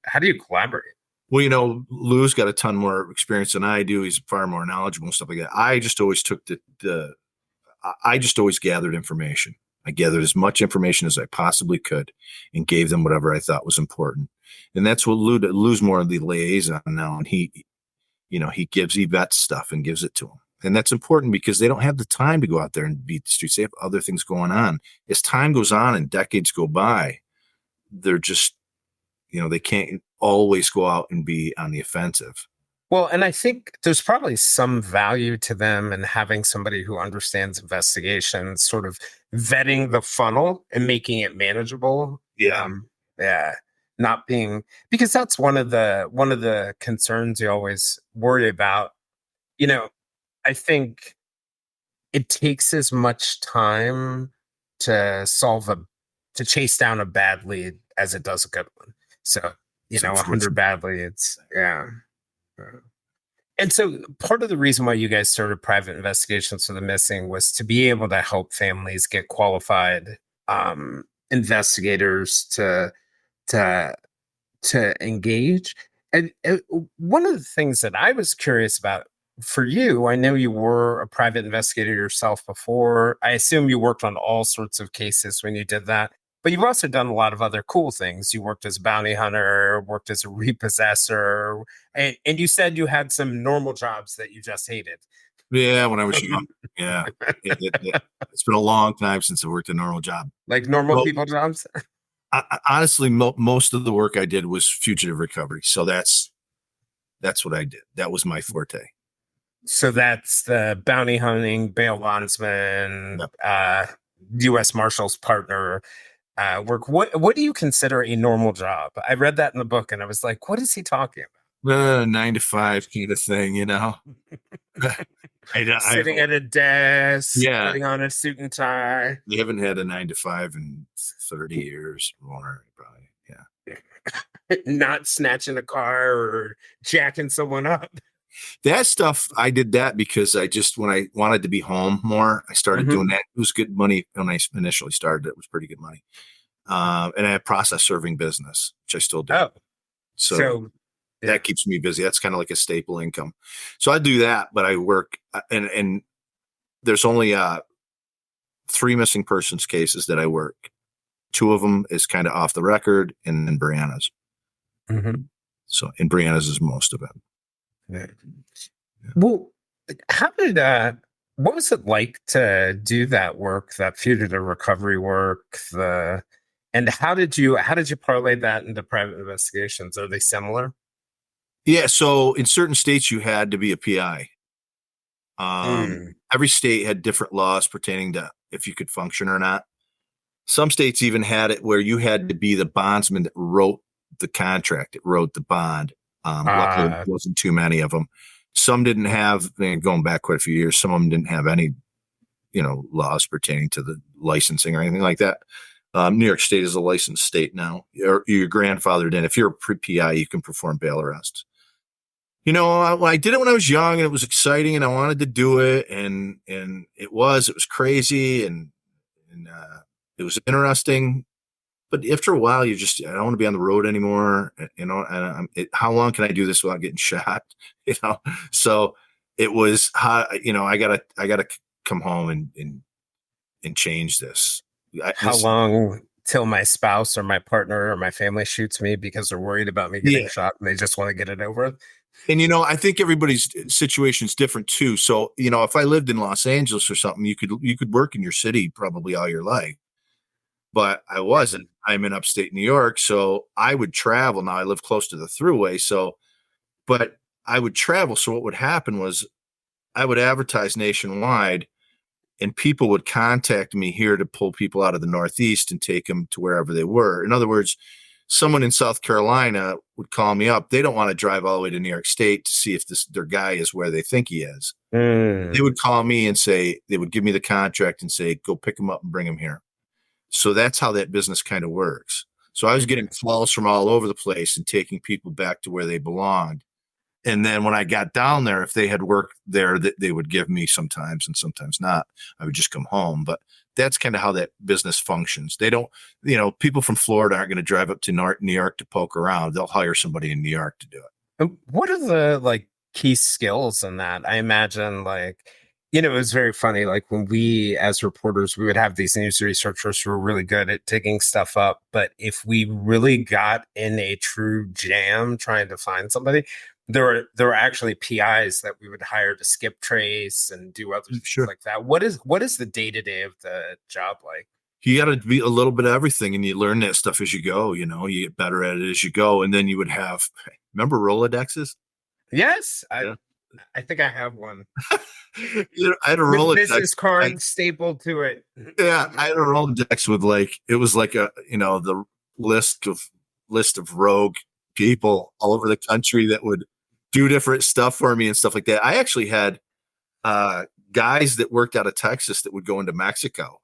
S3: collaborate?
S1: Well, Lou's got a ton more experience than I do. He's far more knowledgeable and stuff like that. I just always gathered information. I gathered as much information as I possibly could and gave them whatever I thought was important. And that's what Lou's more of the liaison now. And he vets stuff and gives it to them. And that's important because they don't have the time to go out there and beat the streets. They have other things going on. As time goes on and decades go by, they're just, they can't always go out and be on the offensive.
S3: Well, and I think there's probably some value to them and having somebody who understands investigations, sort of vetting the funnel and making it manageable.
S1: Yeah.
S3: Yeah. Not being, because that's one of the concerns you always worry about. I think it takes as much time to chase down a bad lead as it does a good one. So, 100 bad leads. Yeah. And so part of the reason why you guys started private investigations for the missing was to be able to help families get qualified investigators to engage. And one of the things that I was curious about for you, I know you were a private investigator yourself before. I assume you worked on all sorts of cases when you did that. But you've also done a lot of other cool things. You worked as a bounty hunter, worked as a repossessor, and you said you had some normal jobs that you just hated.
S1: Yeah, when I was young. Yeah. It's been a long time since I worked a normal job.
S3: Like normal people jobs?
S1: Honestly, most of the work I did was fugitive recovery. So that's what I did. That was my forte.
S3: So that's the bounty hunting, bail bondsman, U.S. Marshal's partner work. What do you consider a normal job? I read that in the book and I was like, what is he talking about?
S1: 9 to 5 kind of thing,
S3: Sitting at a desk,
S1: yeah,
S3: putting on a suit and tie.
S1: You haven't had a 9 to 5 in 30 years more, probably. Yeah.
S3: Not snatching a car or jacking someone up.
S1: That stuff, I did that because when I wanted to be home more, I started doing that. It was good money when I initially started. It was pretty good money. And I had process serving business, which I still do.
S3: Oh.
S1: So that keeps me busy. That's kind of like a staple income. So I do that, but I work and there's only 3 missing persons cases that I work. 2 of them is kind of off the record, and then Brianna's.
S3: Mm-hmm.
S1: So, and Brianna's is most of it.
S3: Yeah. Well, what was it like to do that work, that fugitive recovery work, and how did you parlay that into private investigations? Are they similar?
S1: Yeah. So in certain states, you had to be a PI. Every state had different laws pertaining to if you could function or not. Some states even had it where you had to be the bondsman that wrote the contract, that wrote the bond. Luckily, there wasn't too many of them. Some didn't have, going back quite a few years, some of them didn't have any, laws pertaining to the licensing or anything like that. New York State is a licensed state now. You're grandfathered in. If you're a PI, you can perform bail arrests. I did it when I was young and it was exciting and I wanted to do it. And it was crazy and it was interesting. But after a while, I don't want to be on the road anymore. How long can I do this without getting shot? So it was, I gotta come home and change this.
S3: How long till my spouse or my partner or my family shoots me because they're worried about me getting shot and they just want to get it over with.
S1: And, I think everybody's situation is different too. So, if I lived in Los Angeles or something, you could work in your city probably all your life, but I wasn't. I'm in upstate New York. So I would travel. Now I live close to the thruway. But I would travel. So what would happen was I would advertise nationwide and people would contact me here to pull people out of the Northeast and take them to wherever they were. In other words, someone in South Carolina would call me up. They don't want to drive all the way to New York State to see if their guy is where they think he is. They would call me and say, they would give me the contract and say, go pick him up and bring him here. So that's how that business kind of works. So I was getting calls from all over the place and taking people back to where they belonged. And then when I got down there, if they had worked there, they would give me sometimes and sometimes not. I would just come home. But that's kind of how that business functions. They don't, people from Florida aren't going to drive up to New York to poke around. They'll hire somebody in New York to do it.
S3: And what are the key skills in that? I imagine it was very funny. Like when we, as reporters, we would have these news researchers who were really good at digging stuff up. But if we really got in a true jam trying to find somebody, there were actually PIs that we would hire to skip trace and do other things like that. What is the day-to-day of the job like?
S1: You got to be a little bit of everything, and you learn that stuff as you go. You get better at it as you go. And then you would remember Rolodexes?
S3: Yes. I think I have one.
S1: I had a Rolodex.
S3: Business card stapled to it.
S1: Yeah, I had a Rolodex with it was like the list of rogue people all over the country that would do different stuff for me and stuff like that. I actually had guys that worked out of Texas that would go into Mexico,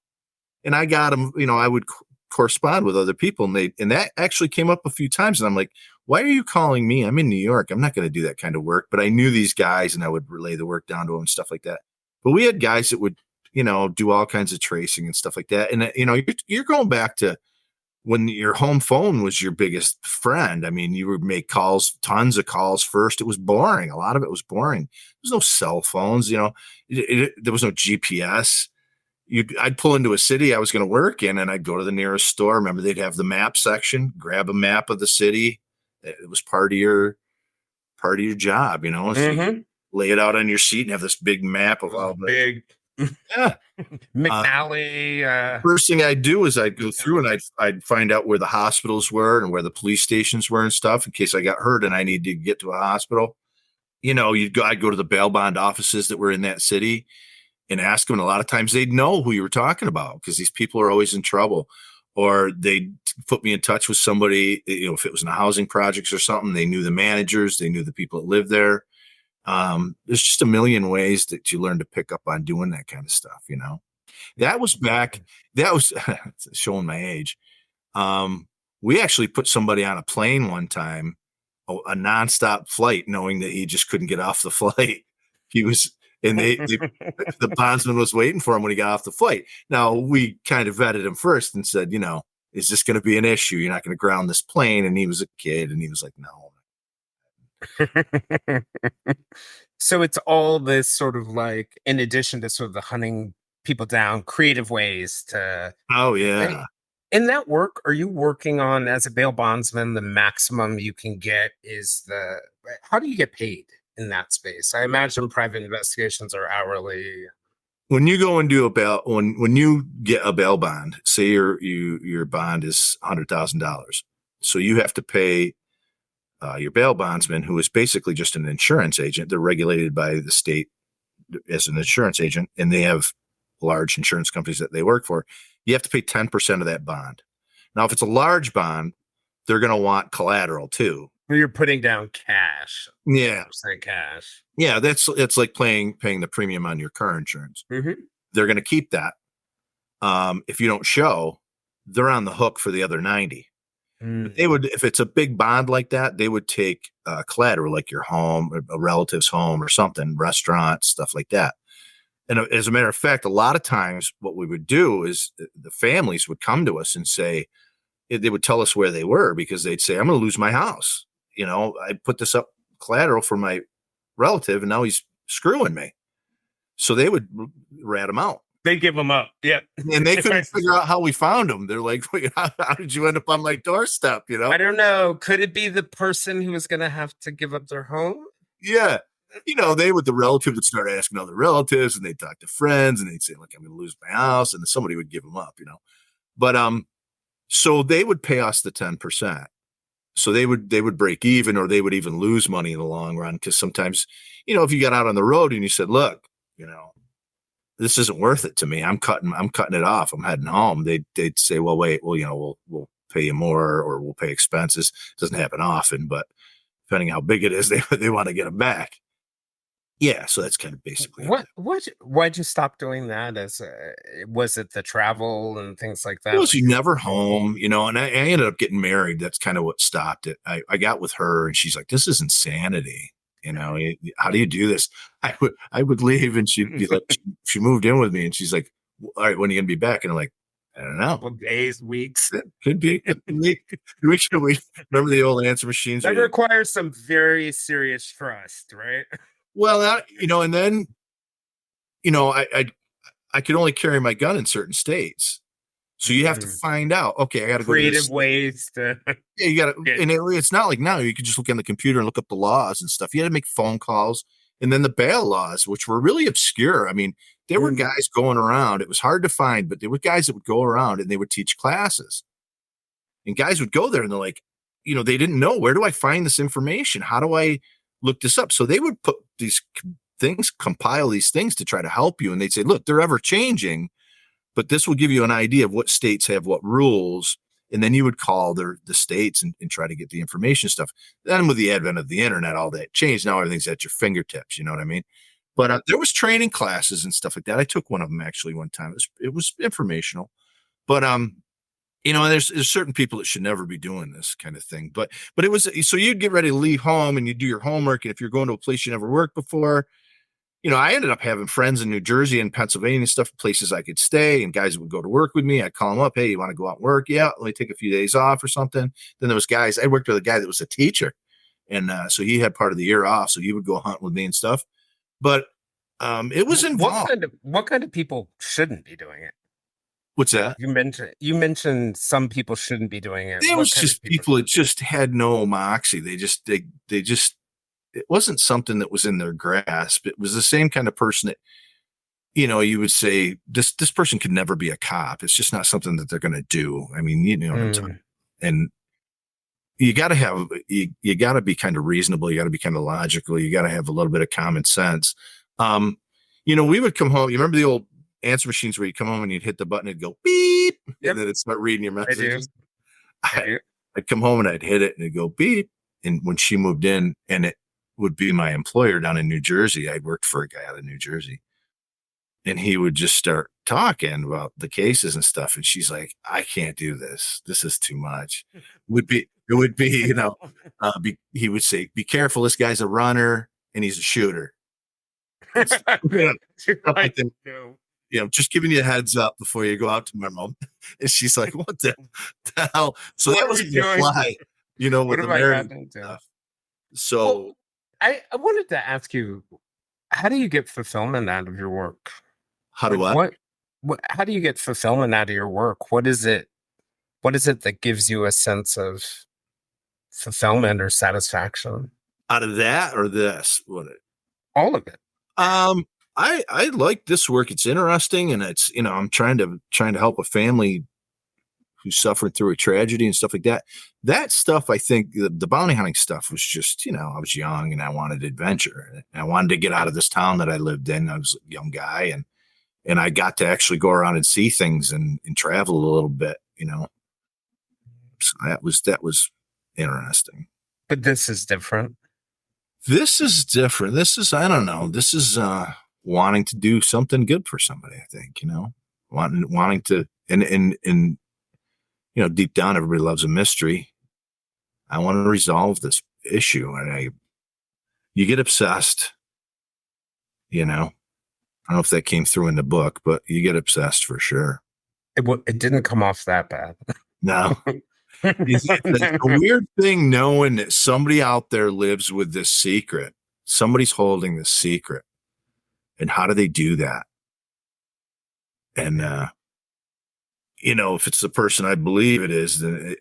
S1: and I got them. I would correspond with other people, and that actually came up a few times. And I'm like, why are you calling me? I'm in New York. I'm not going to do that kind of work. But I knew these guys, and I would relay the work down to them and stuff like that. But we had guys that would, do all kinds of tracing and stuff like that. And you're going back to when your home phone was your biggest friend. I mean, you would make calls, tons of calls first. It was boring. A lot of it was boring. There was no cell phones, there was no GPS. I'd pull into a city I was going to work in, and I'd go to the nearest store. Remember, they'd have the map section, grab a map of the city. It was part of your job, So you lay it out on your seat and have this big map of all the
S3: big.
S1: Yeah.
S3: McNally.
S1: First thing I'd do is I'd go through and I'd find out where the hospitals were and where the police stations were and stuff in case I got hurt and I needed to get to a hospital. I'd go to the bail bond offices that were in that city and ask them. And a lot of times they'd know who you were talking about because these people are always in trouble. Or they'd put me in touch with somebody, if it was in a housing projects or something, they knew the managers, they knew the people that lived there. There's just a million ways that you learn to pick up on doing that kind of stuff, That was showing my age. We actually put somebody on a plane one time, a nonstop flight, knowing that he just couldn't get off the flight. And the bondsman was waiting for him when he got off the flight. Now, we kind of vetted him first and said, is this going to be an issue? You're not going to ground this plane. And he was a kid and he was like, no.
S3: So it's all this sort of in addition to sort of the hunting people down, creative ways to.
S1: Oh, yeah.
S3: In that work, are you working on, as a bail bondsman, the maximum you can get how do you get paid in that space? I imagine private investigations are hourly.
S1: When you go and do when you get a bail bond, say your bond is $100,000. So you have to pay your bail bondsman, who is basically just an insurance agent. They're regulated by the state as an insurance agent, and they have large insurance companies that they work for. You have to pay 10% of that bond. Now, if it's a large bond, they're going to want collateral too.
S3: You're putting down cash.
S1: Yeah.
S3: Cash.
S1: Yeah. It's like paying the premium on your car insurance.
S3: Mm-hmm.
S1: They're going to keep that. If you don't show, they're on the hook for the other 90. But they would, if it's a big bond like that, they would take collateral, like your home, a relative's home or something, restaurant, stuff like that. And as a matter of fact, a lot of times what we would do is the families would come to us and say, they would tell us where they were because they'd say, I'm going to lose my house. I put this up collateral for my relative and now he's screwing me. So they would rat him out.
S3: They give them up. Yeah.
S1: And they couldn't figure out how we found them. They're like, wait, how did you end up on my doorstep? You know?
S3: I don't know. Could it be the person who was going to have to give up their home?
S1: Yeah. The relative would start asking other relatives, and they'd talk to friends, and they'd say, look, I'm going to lose my house. And then somebody would give them up, But, so they would pay us the 10%. So they would break even, or they would even lose money in the long run. Cause sometimes, if you got out on the road and you said, look, this isn't worth it to me. I'm cutting it off. I'm heading home. They'd say, well, wait, well, we'll pay you more, or we'll pay expenses. It doesn't happen often, but depending how big it is, they want to get them back. Yeah. So that's kind of basically
S3: why'd you stop doing that? Was it the travel and things like that?
S1: Well, she never home, and I ended up getting married. That's kind of what stopped it. I got with her, and she's like, this is insanity. How do you do this? I would leave, and she'd be like, she moved in with me, and she's like, all right, when are you going to be back? And I'm like, I don't know.
S3: Well, days, weeks.
S1: Could be. Weeks. Remember the old answer machines?
S3: That requires some very serious trust, right?
S1: Well, and then, I could only carry my gun in certain states. So you have to find out, okay, I got to go
S3: creative ways to.
S1: Yeah, you got to, and it's not like now you could just look on the computer and look up the laws and stuff. You had to make phone calls, and then the bail laws, which were really obscure. I mean, there were guys going around. It was hard to find, but there were guys that would go around and they would teach classes. And guys would go there and they're like, they didn't know, where do I find this information? How do I look this up? So they would put these things, compile these things to try to help you. And they'd say, look, they're ever changing, but this will give you an idea of what states have what rules. And then you would call the states and try to get the information stuff. Then with the advent of the internet, all that changed. Now everything's at your fingertips. You know what I mean? But there was training classes and stuff like that. I took one of them actually one time. It was informational, but there's certain people that should never be doing this kind of thing. But it was, so you'd get ready to leave home and you do your homework. And if you're going to a place you never worked before, I ended up having friends in New Jersey and Pennsylvania and stuff, places I could stay, and guys would go to work with me. I'd call them up. Hey, you want to go out and work? Yeah. Let me take a few days off or something. Then there was guys, I worked with a guy that was a teacher. And so he had part of the year off. So he would go hunt with me and stuff. But it was involved.
S3: What kind of people shouldn't be doing it?
S1: What's that?
S3: You mentioned some people shouldn't be doing it.
S1: There was just people that just had no moxie. They just it wasn't something that was in their grasp. It was the same kind of person that, you would say this person could never be a cop. It's just not something that they're going to do. I mean, what I'm talking. And you got to have, you got to be kind of reasonable. You got to be kind of logical. You got to have a little bit of common sense. We would come home. You remember the old answer machines where you come home and you'd hit the button, it'd go beep, and then it'd start reading your messages. I'd come home and I'd hit it and it'd go beep. And when she moved in, and it would be my employer down in New Jersey, I'd worked for a guy out of New Jersey, and he would just start talking about the cases and stuff. And she's like, I can't do this. This is too much. It would be, he would say, be careful. This guy's a runner and he's a shooter. Just giving you a heads up before you go out tomorrow. And she's like, what the hell? So that was fly, with the married stuff. So
S3: I wanted to ask you, how do you get fulfillment out of your work?
S1: How do
S3: how do you get fulfillment out of your work? What is it that gives you a sense of fulfillment or satisfaction?
S1: Out of that or this?
S3: All of it.
S1: I like this work. It's interesting, and it's, I'm trying to help a family who suffered through a tragedy and stuff like that. That stuff, I think the bounty hunting stuff was just, I was young and I wanted adventure. And I wanted to get out of this town that I lived in. I was a young guy, and I got to actually go around and see things and travel a little bit, So that was interesting.
S3: But this is different.
S1: This is different. This is, I don't know. This is wanting to do something good for somebody, I think, wanting to, and deep down, everybody loves a mystery. I want to resolve this issue. And you get obsessed, I don't know if that came through in the book, but you get obsessed for sure.
S3: It didn't come off that bad.
S1: No. It's a weird thing knowing that somebody out there lives with this secret. Somebody's holding this secret. And how do they do that? And, if it's the person I believe it is, then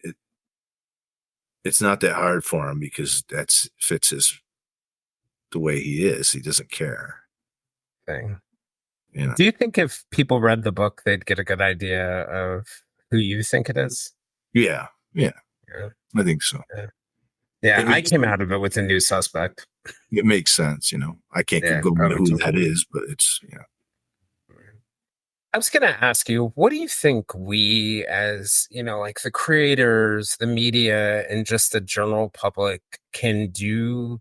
S1: it's not that hard for him because fits the way he is. He doesn't care.
S3: Thing.
S1: You know?
S3: Do you think if people read the book, they'd get a good idea of who you think it is?
S1: Yeah.
S3: Yeah.
S1: I think so.
S3: Yeah, I came out of it with a new suspect.
S1: It makes sense, I can't go into who that is, but it's,
S3: I was going to ask you, what do you think we as, like the creators, the media, and just the general public can do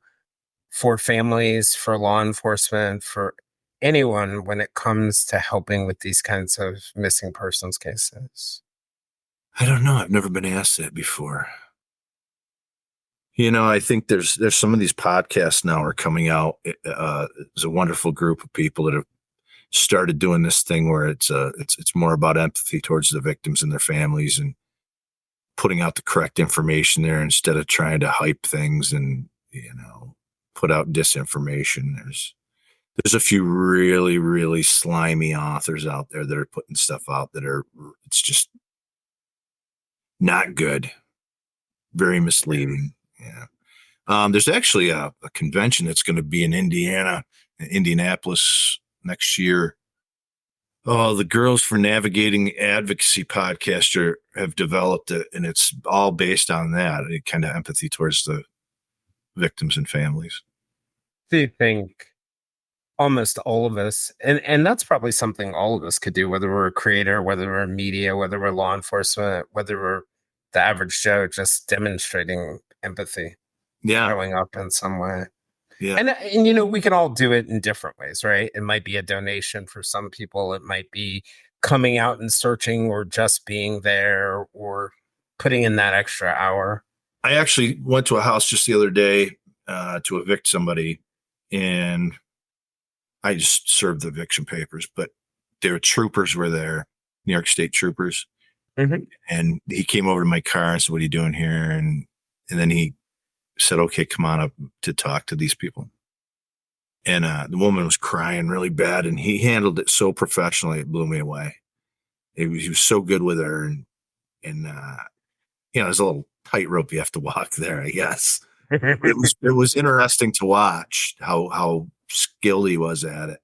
S3: for families, for law enforcement, for anyone when it comes to helping with these kinds of missing persons cases?
S1: I don't know. I've never been asked that before. I think there's some of these podcasts now are coming out. There's a wonderful group of people that have started doing this thing where it's more about empathy towards the victims and their families and putting out the correct information there instead of trying to hype things and, put out disinformation. There's a few really, really slimy authors out there that are putting stuff out it's just not good. Very misleading. Yeah. There's actually a convention that's going to be in Indianapolis next year. Oh, the Girls for Navigating Advocacy podcast have developed it, and it's all based on that. Kind of empathy towards the victims and families.
S3: Do you think almost all of us, and that's probably something all of us could do, whether we're a creator, whether we're media, whether we're law enforcement, whether we're the average Joe, just demonstrating empathy, showing up in some way.
S1: Yeah.
S3: And we can all do it in different ways, right? It might be a donation for some people. It might be coming out and searching or just being there or putting in that extra hour.
S1: I actually went to a house just the other day to evict somebody, and I just served the eviction papers, but their troopers were there, New York State troopers.
S3: Mm-hmm.
S1: And he came over to my car and said, "What are you doing here?" And then he said, "Okay, come on up to talk to these people." And the woman was crying really bad, and he handled it so professionally. It blew me away. He was so good with her. And there's a little tightrope you have to walk there, I guess. It was interesting to watch how skilled he was at it.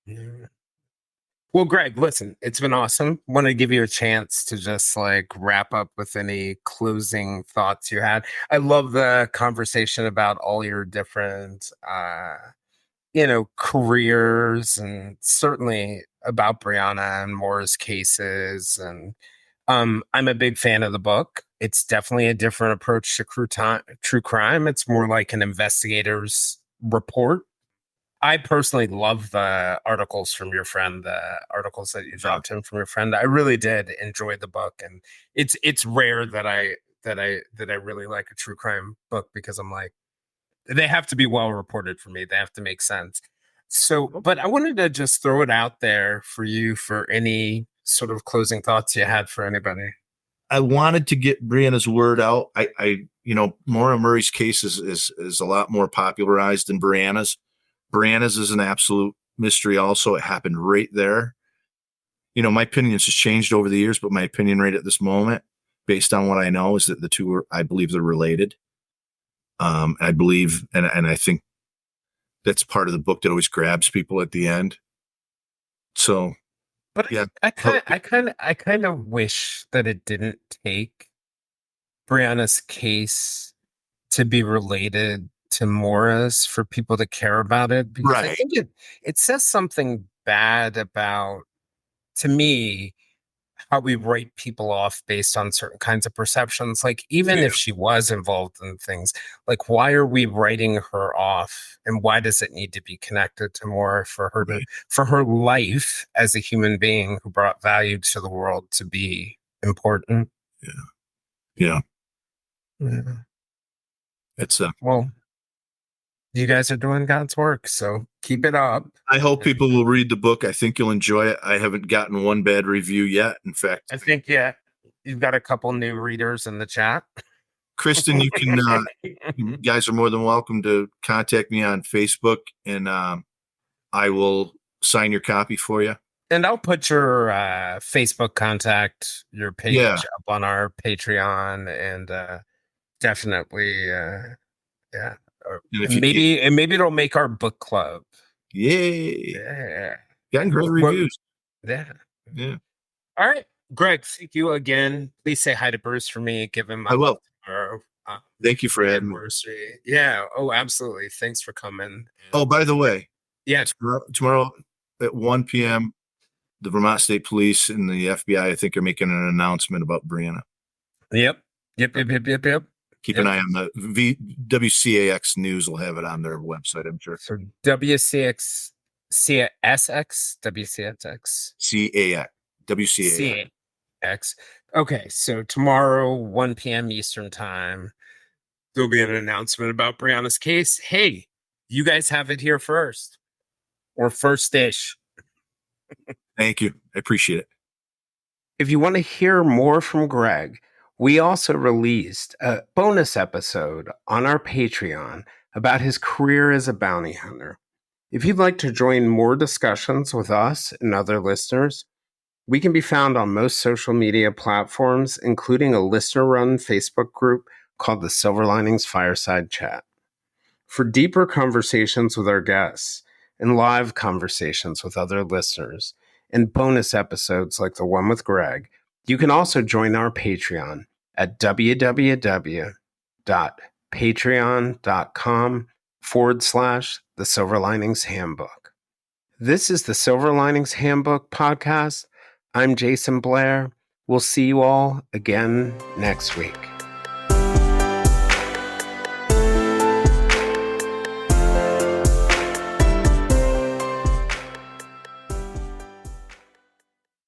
S3: Yeah. Well, Greg, listen, it's been awesome. Want to give you a chance to just wrap up with any closing thoughts you had. I love the conversation about all your different, careers, and certainly about Brianna and Moore's cases. And I'm a big fan of the book. It's definitely a different approach to true crime. It's more like an investigator's report. I personally love the articles from your friend, the articles that you dropped in from your friend. I really did enjoy the book, and it's rare that I really like a true crime book because I'm like, they have to be well reported for me. They have to make sense. So, but I wanted to just throw it out there for you for any sort of closing thoughts you had for anybody.
S1: I wanted to get Brianna's word out. Maura Murray's case is a lot more popularized than Brianna's. Brianna's is an absolute mystery also. It happened right there. My opinion has changed over the years, but my opinion right at this moment, based on what I know, is that the two I believe they're related. I believe, and I think that's part of the book that always grabs people at the end. So,
S3: but yeah, I kind of wish that it didn't take Brianna's case to be related to Maura's for people to care about it, because
S1: right.
S3: I think it says something bad about, to me, how we write people off based on certain kinds of perceptions. Even if she was involved in things, why are we writing her off, and why does it need to be connected to Maura for her for her life as a human being who brought value to the world to be important?
S1: Yeah. It's
S3: well, you guys are doing God's work, so keep it up.
S1: I hope people will read the book. I think you'll enjoy it. I haven't gotten one bad review yet. In fact,
S3: I think, you've got a couple new readers in the chat.
S1: Kristen, you can, you guys are more than welcome to contact me on Facebook, and I will sign your copy for you.
S3: And I'll put your Facebook contact, your page
S1: Yeah.
S3: up on our Patreon, and definitely, yeah.
S1: And if
S3: And
S1: you can't,
S3: maybe it'll make our book club.
S1: yay.
S3: Yeah.
S1: Gotten great
S3: What-
S1: reviews.
S3: Yeah.
S1: Yeah.
S3: All right, Greg. Thank you again. Please say hi to Bruce for me. Give him my
S1: I will.
S3: tomorrow.
S1: Thank you for having me.
S3: Anniversary. Yeah. Oh, absolutely. Thanks for coming.
S1: Oh, by the way,
S3: Yeah.
S1: tomorrow at 1 p.m., the Vermont State Police and the FBI, I think, are making an announcement about Brianna.
S3: Yep. Yep.
S1: Keep an eye on the WCAX News will have it on their website, I'm sure.
S3: So WCX, CSX, WCXX,
S1: CAX, WCAX.
S3: CX. Okay, so tomorrow, 1 p.m. Eastern time, there'll be an announcement about Brianna's case. Hey, you guys have it here first, or first-ish.
S1: Thank you. I appreciate it.
S2: If you want to hear more from Greg, we also released a bonus episode on our Patreon about his career as a bounty hunter. If you'd like to join more discussions with us and other listeners, we can be found on most social media platforms, including a listener-run Facebook group called the Silver Linings Fireside Chat. For deeper conversations with our guests and live conversations with other listeners, and bonus episodes like the one with Greg, you can also join our Patreon at www.patreon.com/The Silver Linings Handbook. This is the Silver Linings Handbook podcast. I'm Jason Blair. We'll see you all again next week.